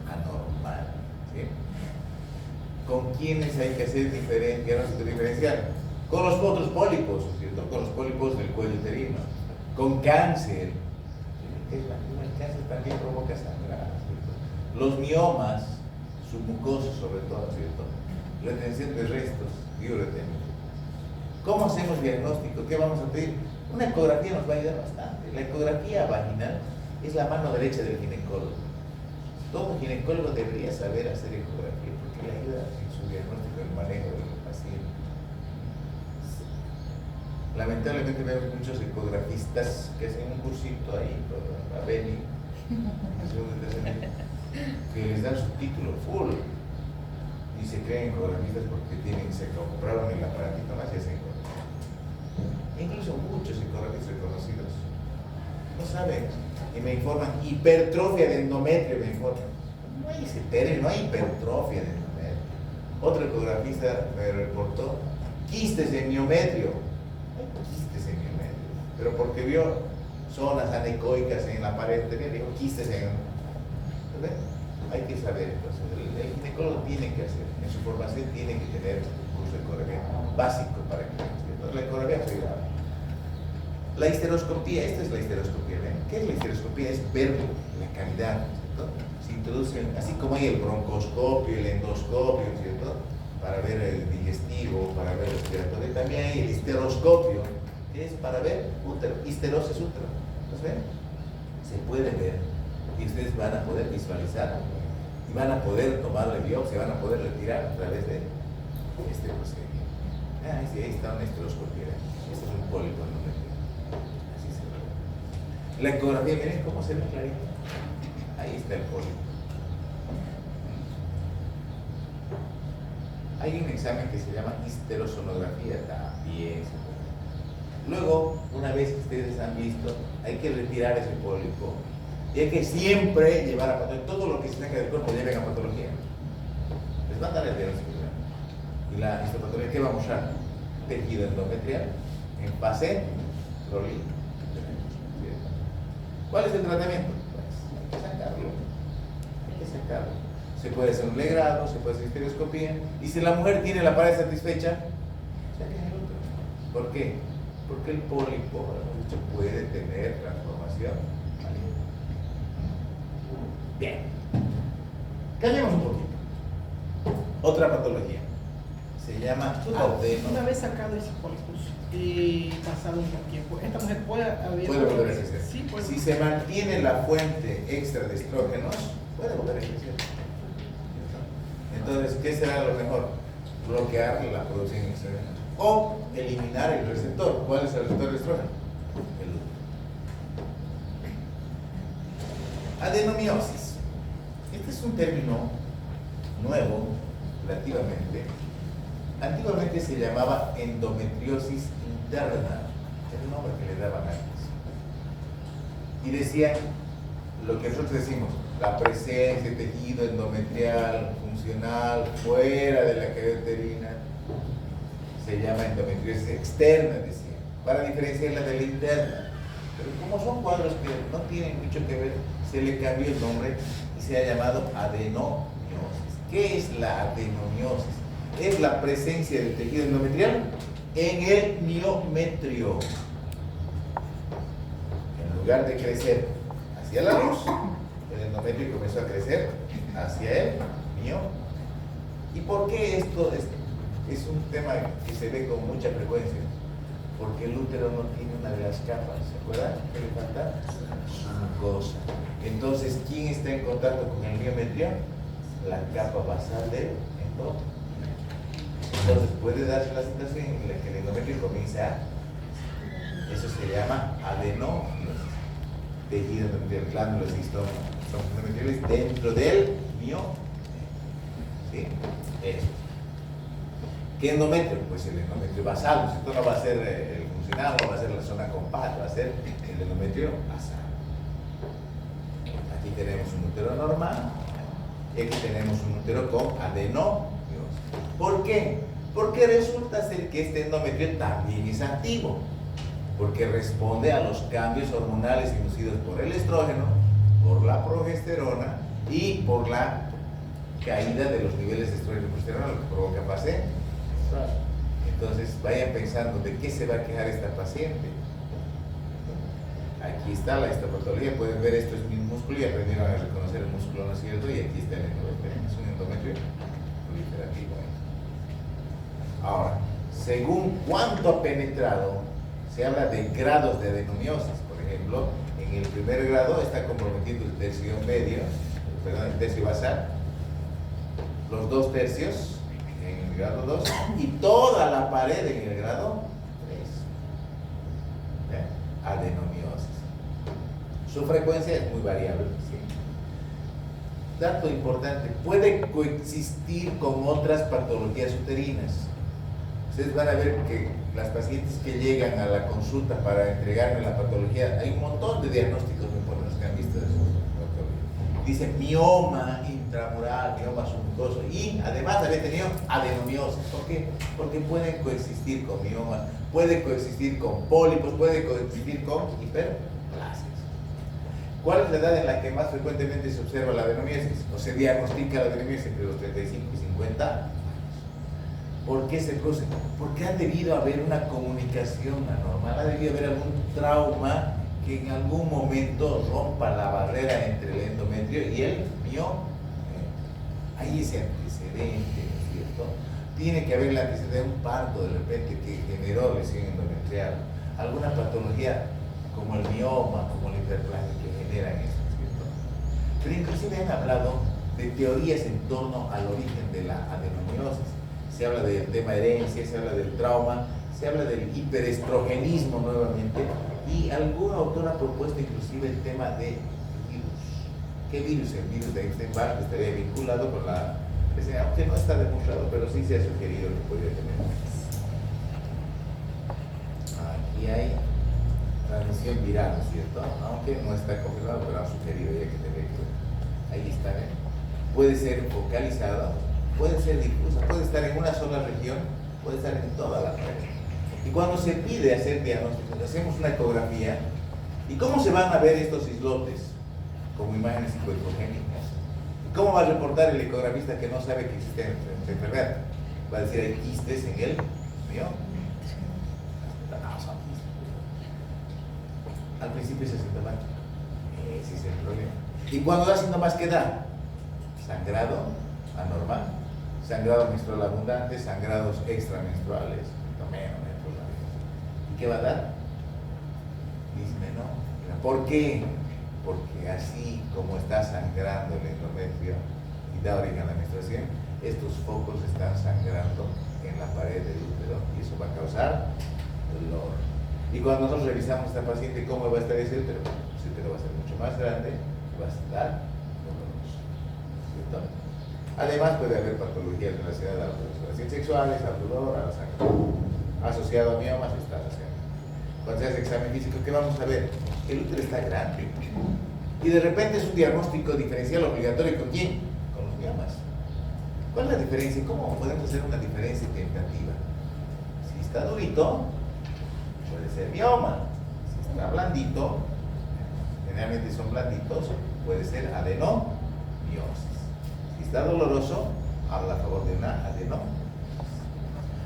anormal. ¿Sí? ¿Con quiénes hay que hacer diferenciar? Con los otros pólipos, ¿cierto? Con los pólipos del cuello uterino. Con cáncer. El cáncer también provoca sangrado. Los miomas, submucosos sobre todo, ¿cierto? Retención de restos y uretemia. ¿Cómo hacemos diagnóstico? ¿Qué vamos a pedir? Una ecografía nos va a ayudar bastante. La ecografía vaginal es la mano derecha del ginecólogo. Todo ginecólogo debería saber hacer ecografía porque le ayuda en su diagnóstico y el manejo del paciente. Lamentablemente vemos muchos ecografistas que hacen un cursito ahí, a Beni, que les dan su título full y se creen ecografistas porque se compraron el aparatito más y hacen ecografía. Incluso muchos ecografistas reconocidos no saben y me informan hipertrofia de endometrio, me informan. No hay ese término, no hay hipertrofia de endometrio. Otro ecografista me reportó quistes de miometrio. Hay quistes en miometrio, pero porque vio zonas anecoicas en la pared, dijo quistes en... ¿Ven? Hay que saber, entonces, el ginecólogo tiene que hacer, en su formación tiene que tener un curso de ecografía básico para que entonces, la ecografía es grave. La histeroscopía, esta es la histeroscopía, ¿ven? ¿Qué es la histeroscopía? Es ver la cavidad, ¿cierto? Se introducen, así como hay el broncoscopio, el endoscopio, ¿cierto? Para ver el digestivo, para ver el respiratorio, también hay el histeroscopio, que es para ver útero, histerosis útero. ¿Entonces ven? Se puede ver y ustedes van a poder visualizar y van a poder tomarle biopsia, van a poder retirar a través de este procedimiento. Sí, ahí está una histeroscopia, este es un pólipo endometrial. Así se ve. La ecografía, miren cómo se ve clarito. Ahí está el pólipo. Hay un examen que se llama histerosonografía, también. Luego, una vez que ustedes han visto, hay que retirar ese pólipo. Y hay que siempre llevar a patología. Todo lo que se saca del cuerpo lleven a patología. Les va a dar el diagnóstico. Y la histopatología, ¿qué va a mostrar? Tejido endometrial en fase prolífica. ¿Cuál es el tratamiento? Pues hay que sacarlo. Hay que sacarlo. Se puede hacer un legrado, se puede hacer histeroscopía. Y si la mujer tiene la pared satisfecha, saquen el útero. ¿Por qué? Porque el pólipo, hemos dicho, puede tener transformación. Bien, cambiemos un poquito. Otra patología se llama adeno. Una vez sacado ese pólipo y pasado un tiempo, ¿esta mujer puede volver a crecer? Sí, puede. Si se mantiene la fuente extra de estrógenos, puede volver a crecer. Entonces, ¿qué será lo mejor? Bloquear la producción de estrógenos o eliminar el receptor. ¿Cuál es el receptor de estrógeno? El útero. Adenomiosis. Este es un término nuevo, relativamente. Antiguamente se llamaba endometriosis interna, es el nombre que le daban antes. Y decían lo que nosotros decimos, la presencia de tejido endometrial funcional fuera de la cavidad uterina, se llama endometriosis externa, decían, para diferenciarla de la interna. Pero como son cuadros que no tienen mucho que ver, se le cambió el nombre y se ha llamado adenomiosis. ¿Qué es la adenomiosis? Es la presencia del tejido endometrial en el miometrio. lugar de crecer hacia la luz, el endometrio comenzó a crecer hacia el mioma. ¿Y por qué esto es un tema que se ve con mucha frecuencia? Porque el útero no tiene una de las capas, ¿se acuerdan? ¿Qué le falta? Mucosa. Entonces, ¿quién está en contacto con el miometrio? La capa basal del endometrio. Entonces, puede darse la situación en la que el endometrio comienza eso se llama adenomiosis. Tejido endometrial, glándulas y endometriales dentro del mioma. ¿Sí? Eso. ¿Qué endometrio? Pues el endometrio basal. Esto no va a ser el funcional, no va a ser la zona compacta, va a ser el endometrio basal. Aquí tenemos un útero normal y aquí tenemos un útero con adenomiosis. ¿Por qué? Porque resulta ser que este endometrio también es activo, porque responde a los cambios hormonales inducidos por el estrógeno, por la progesterona y por la caída de los niveles de estrógeno y progesterona, lo que provoca fase. Entonces vayan pensando de qué se va a quejar esta paciente. Aquí está la histopatología, pueden ver esto es mi músculo y aprendieron a reconocer el músculo, ¿no es cierto? Y aquí está el endometrio, es un endometrio proliferativo. Ahora, según cuánto ha penetrado, se habla de grados de adenomiosis. Por ejemplo, en el primer grado está comprometido el tercio medio, perdón, el tercio basal, los 2 tercios en el grado 2 y toda la pared en el grado 3. Adenomiosis. Su frecuencia es muy variable. ¿Sí? Dato importante, puede coexistir con otras patologías uterinas. Ustedes van a ver que las pacientes que llegan a la consulta para entregarme la patología, hay un montón de diagnósticos los que han visto de su patología. Dice mioma intramural, mioma submucoso y además había tenido adenomiosis. ¿Por qué? Porque pueden coexistir con mioma, puede coexistir con pólipos, puede coexistir con hiperplasias. ¿Cuál es la edad en la que más frecuentemente se observa la adenomiosis o se diagnostica la adenomiosis? Entre los 35 y 50 años. ¿Por qué se produce? Porque ha debido haber una comunicación anormal, ha debido haber algún trauma que en algún momento rompa la barrera entre el endometrio y el mioma. Hay ese antecedente, ¿no es cierto? Tiene que haber el antecedente de un parto de repente que generó lesión endometrial, alguna patología como el mioma, como la hiperplasia que generan eso, ¿no es cierto? Pero inclusive han hablado de teorías en torno al origen de la adenomiosis. Se habla del tema herencia, se habla del trauma, se habla del hiperestrogenismo nuevamente y algún autor ha propuesto inclusive el tema de virus. ¿Qué virus? El virus de Epstein-Barr que estaría vinculado con la PCA, aunque no está demostrado, pero sí se ha sugerido que podría tener. Aquí hay transmisión viral, ¿no es cierto? Aunque no está confirmado, pero han sugerido ya que debe ir. Ahí está, ¿eh? Puede ser focalizado, puede ser difusa, puede estar en una sola región, puede estar en toda la red. Y cuando se pide hacer diagnósticos, hacemos una ecografía. ¿Y cómo se van a ver estos islotes? Como imágenes psicoecogénicas. ¿Cómo va a reportar el ecografista que no sabe que existe esta enfermedad? Va a decir, hay quistes en el mioma. Al principio es asintomático. Ese es el problema. ¿Y cuando da síntomas qué da? Sangrado anormal, sangrado menstrual abundante, sangrados extramenstruales, ¿y qué va a dar? Dismenorrea. ¿Por qué? Porque así como está sangrando el endometrio y da origen a la menstruación, estos focos están sangrando en la pared del útero y eso va a causar dolor. Y cuando nosotros revisamos a esta paciente cómo va a estar ese útero, ese útero va a ser mucho más grande, va a estar doloroso, ¿cierto? Además puede haber patologías relacionadas a las relaciones sexuales, al dolor, a la sangre, asociado a miomas, está asociado. Cuando se hace examen físico, ¿qué vamos a ver? Que el útero está grande. Y de repente es un diagnóstico diferencial obligatorio. ¿Con quién? Con los miomas. ¿Cuál es la diferencia? ¿Cómo podemos hacer una diferencia tentativa? Si está durito, puede ser mioma. Si está blandito, generalmente son blanditos, puede ser adenomiosis. Si está doloroso, habla a favor de una adenomiosis.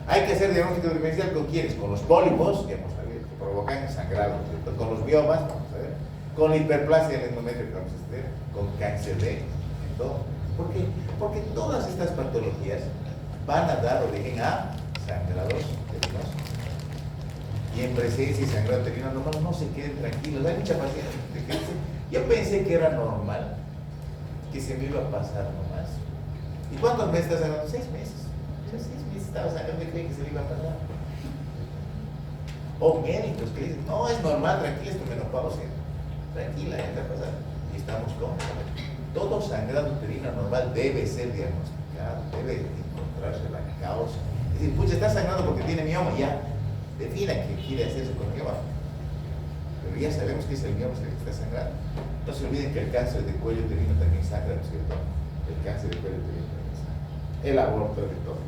Hay que hacer diagnóstico diferencial con quiénes, con los pólipos, que hemos abierto, provocan sangrado, ¿cierto? Con los miomas, vamos a ver, con la hiperplasia del endometrio que vamos a tener, con cáncer de todo. ¿Por qué? Porque todas estas patologías van a dar origen a sangrados uterinos. Y en presencia y sangrado uterino normal, no se queden tranquilos. Hay mucha paciencia que dice, yo pensé que era normal, que se me iba a pasar nomás. ¿Y cuántos meses estás sangrando? 6 meses. Yo 6 meses estaba sangrando y creí que se me iba a pasar. O médicos que dicen, no, es normal, tranquila, es tu menopausia. Tranquila, ya te va a pasar. Y estamos con todo sangrado uterino normal debe ser diagnosticado, debe encontrarse la causa. Es decir, pucha, está sangrando porque tiene mioma, ya. Defina qué quiere hacerse con mioma. Pero ya sabemos que es el mioma el que está sangrando. No se olviden que el cáncer de cuello uterino también sangra, ¿no es cierto? El cáncer de cuello uterino también sangra. El aborto de todo.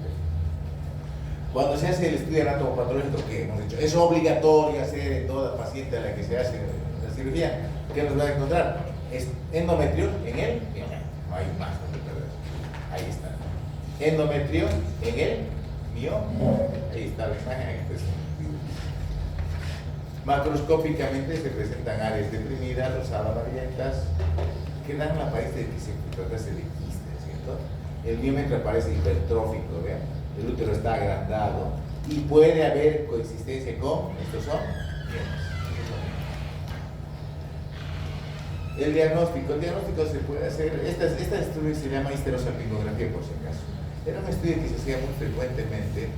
Cuando se hace el estudio anatomopatológico que hemos dicho, es obligatorio hacer en toda paciente a la que se hace la cirugía, ¿qué nos va a encontrar? Es endometrio en el mioma. No hay más, ahí está. Endometrio en el mioma. Ahí está la imagen. Macroscópicamente se presentan áreas deprimidas, rosadas, amarillentas, que dan la apariencia de que se tratase de quiste, ¿cierto? El miómetro aparece hipertrófico, ¿vean? El útero está agrandado y puede haber coexistencia con, estos son miomas. El diagnóstico se puede hacer, este estudio se llama histerosalpingografía por si acaso. Era un estudio que se hacía muy frecuentemente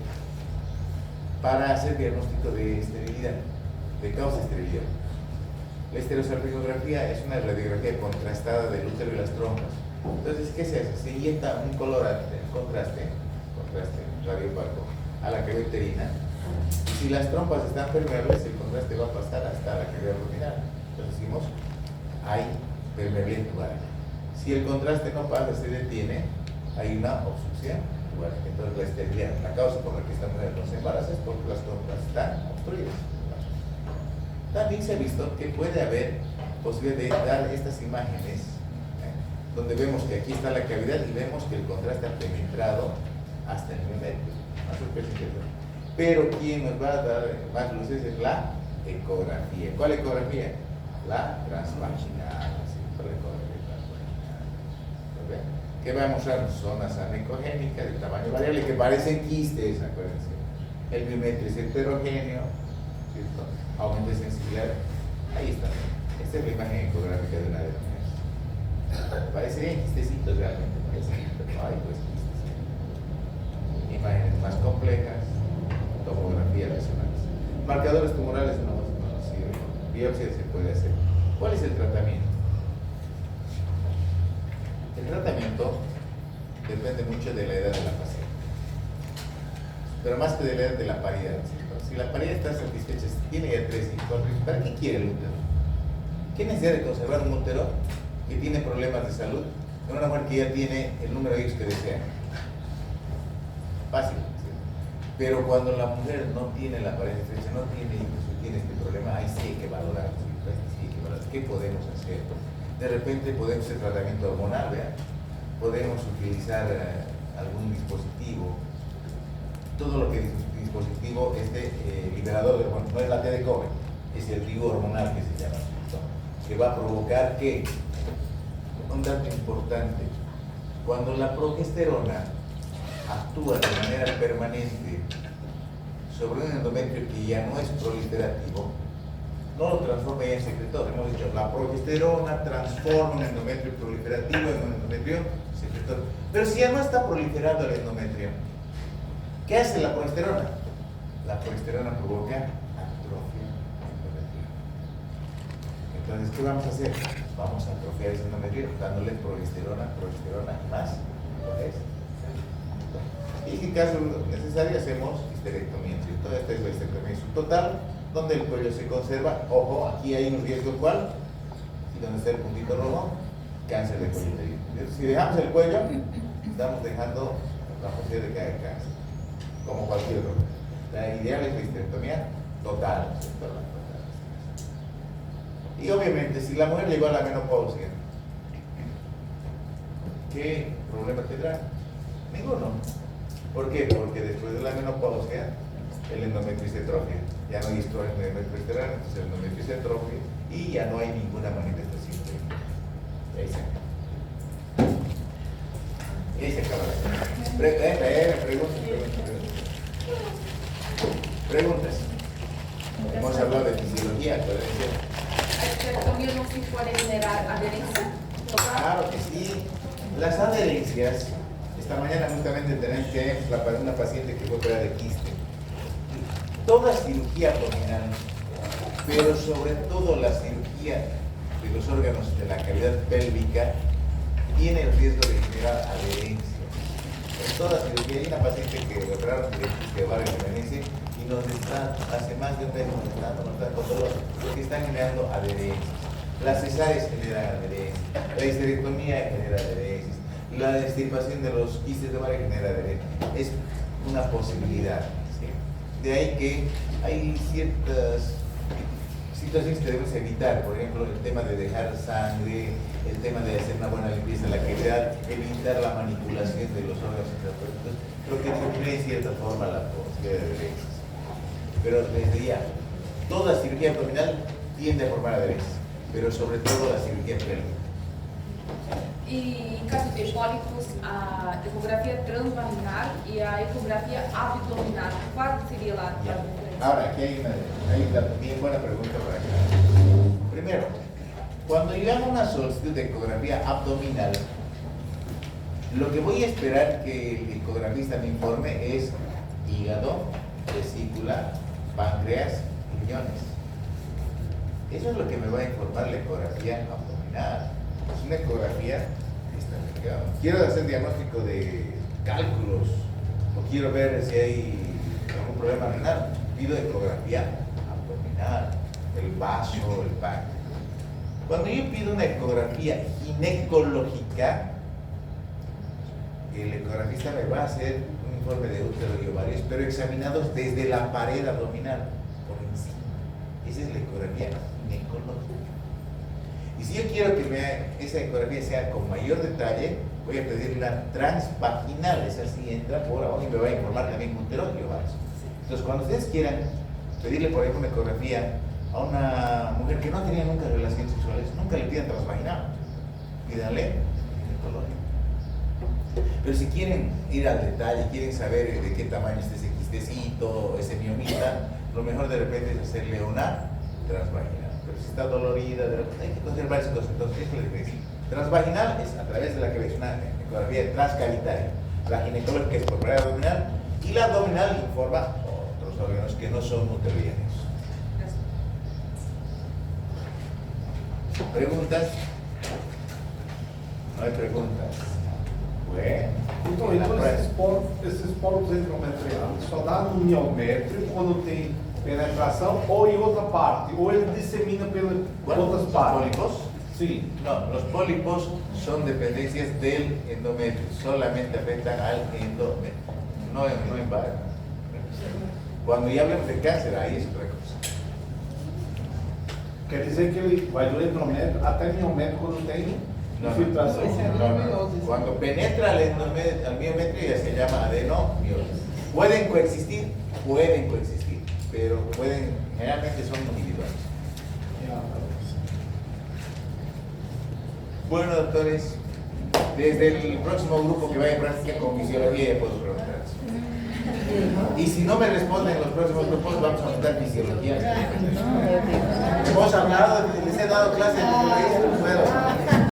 para hacer diagnóstico de esterilidad, de causa de esterilidad. La histerosalpingografía es una radiografía contrastada del útero y las trompas. Entonces, ¿qué se hace? Se inyecta un colorante, contraste radiopaco a la cavidad uterina. Y si las trompas están permeables, el contraste va a pasar hasta la cavidad abdominal. Entonces decimos, hay permeabilidad tubaria. Si el contraste no pasa, se detiene, hay una obstrucción tubaria. Entonces la esterilidad, la causa por la que esta mujer no se embaraza es porque las trompas están obstruidas. También se ha visto que puede haber posibilidad de dar estas imágenes, donde vemos que aquí está la cavidad y vemos que el contraste ha penetrado hasta el miómetro. Pero quien nos va a dar más luces es la ecografía. ¿Cuál ecografía? La transvaginal. ¿Qué va a mostrar? Zonas anecogénicas de tamaño variable que parecen quistes, acuérdense. El miómetro es heterogéneo, ¿cierto? Aumento de sensibilidad. Ahí está. Esta es la imagen ecográfica de una de las mujeres. Parece bien quistecitos realmente, parece bien, pero no hay pues quistes. Imágenes más complejas, tomografías resonantes. Marcadores tumorales no sirven. Biopsia se puede hacer. ¿Cuál es el tratamiento? El tratamiento depende mucho de la edad de la paciente. Pero más que de la edad de la paridad, ¿cierto? Si la paridad está satisfecha, tiene ya 3 hijos, ¿para qué quiere el útero? ¿Qué necesidad de conservar un útero que tiene problemas de salud en una mujer que ya tiene el número de hijos que desea? Fácil, ¿sí? Pero cuando la mujer no tiene la pareja estrecha, no tiene hijos, tiene este problema, ahí sí hay que valorar, ¿sí? Sí hay que valorar. ¿Qué podemos hacer? De repente podemos hacer tratamiento hormonal, ¿verdad? Podemos utilizar algún dispositivo, todo lo que es dispositivo liberador de hormonas, no es la T de cobre, es el rigo hormonal que se llama, ¿no? Que va a provocar que, un dato importante, cuando la progesterona actúa de manera permanente sobre un endometrio que ya no es proliferativo, no lo transforma ya en secretor. Hemos dicho, la progesterona transforma un endometrio proliferativo en un endometrio secretor. Pero si ya no está proliferando el endometrio, ¿qué hace la progesterona? La progesterona provoca atrofia endometrial. Entonces, ¿qué vamos a hacer? Vamos a atrofiar ese endometrio dándole progesterona y más. Y en caso necesario hacemos histerectomía. Toda esta es la histerectomía total, donde el cuello se conserva. Ojo, aquí hay un riesgo, ¿cuál? Y donde está el puntito rojo, cáncer de cuello uterino. Si dejamos el cuello, estamos dejando la posibilidad de que haya cáncer, como cualquier otro. La ideal es la histerectomía total, ¿cierto? Y obviamente, si la mujer llegó a la menopausia, ¿qué problema tendrá? Ninguno. ¿Por qué? Porque después de la menopausia, el endometrio se atrofia. ya no hay estrógeno y progesterona, entonces el endometrio se atrofia y ya no hay ninguna manifestación de y ahí se acaba. Y ahí se acaba la preguntas. Hemos hablado de fisiología, acuérdense. ¿A esterectomía no se puede generar adherencia? Claro que sí. Las adherencias, esta mañana justamente tenemos que una paciente que fue operada de quiste. Toda cirugía abdominal, pero sobre todo la cirugía de los órganos de la cavidad pélvica, tiene el riesgo de generar adherencia. En toda cirugía, hay una paciente que le operaron de quiste ovario canadiense y nos está, hace más de un mes, nos está con dolor, porque están generando adherencias. Las cesáreas generan adherencias, la histerectomía genera adherencias, la extirpación de los quistes de ovario genera adherencias. Es una posibilidad. ¿Sí? De ahí que hay ciertas situaciones que debemos evitar, por ejemplo, el tema de dejar sangre, el tema de hacer una buena limpieza de la cavidad, evitar la manipulación de los órganos terapéuticos, creo que disminuye en cierta forma la posibilidad de adherencias. Pero desde ya, toda cirugía abdominal tiende a formar adherencias, pero sobre todo la cirugía pélvica. Y en caso de pólipos, a ecografía transvaginal y a ecografía abdominal, ¿cuál sería la diferencia? Ahora, aquí hay una bien buena pregunta para acá. Primero, cuando yo hago una solicitud de ecografía abdominal, lo que voy a esperar que el ecografista me informe es hígado, vesícula, páncreas, riñones. Eso es lo que me va a informar la ecografía abdominal. Es una ecografía que está ligada. Quiero hacer diagnóstico de cálculos o quiero ver si hay algún problema renal. Pido ecografía abdominal, el vaso, el páncreas. Cuando yo pido una ecografía ginecológica, el ecografista me va a hacer un informe de útero y ovarios, pero examinados desde la pared abdominal, por encima. Esa es la ecografía ginecológica. Y si yo quiero que esa ecografía sea con mayor detalle, voy a pedir la transvaginal. Esa sí entra por abajo y me va a informar también útero y ovarios. Entonces, cuando ustedes quieran pedirle, por ejemplo, una ecografía a una mujer que no tenía nunca relaciones sexuales, nunca le pidan transvaginal, pídanle ginecológico. Pero si quieren ir al detalle, quieren saber de qué tamaño es ese quistecito, ese miomita, lo mejor de repente es hacerle una transvaginal. Pero si está dolorida, hay que considerar varias cosas. Entonces, ¿qué es la diferencia? Transvaginal es a través de la cabeza, una ecografía transcavitaria. La ginecológica es por pared abdominal y la abdominal informa otros órganos que no son uterinos. ¿Preguntas? No hay preguntas. Bueno. Então, esses poros endometriais só dá no miométrio quando tem penetração ou em outra parte, ou ele dissemina pelas outras partes. ¿Pólipos? Sim. No, los pólipos son dependencias del endometrio, solamente afectan al endometrio, no invaden. Cuando ya hablamos de cáncer, ahí es otra cosa. Quer dizer que ele vai do endométrio até miométrio quando tem infiltração. No. Cuando penetra al miometrio ya se llama adenomiosis. Pueden coexistir, pero generalmente son individuales. Bueno, doctores, desde el próximo grupo que vaya a práctica con fisiología ya puedo preguntar. Y si no me responden en los próximos grupos, vamos a montar fisiología. Hemos hablado, les he dado clases de fisiología, no puedo.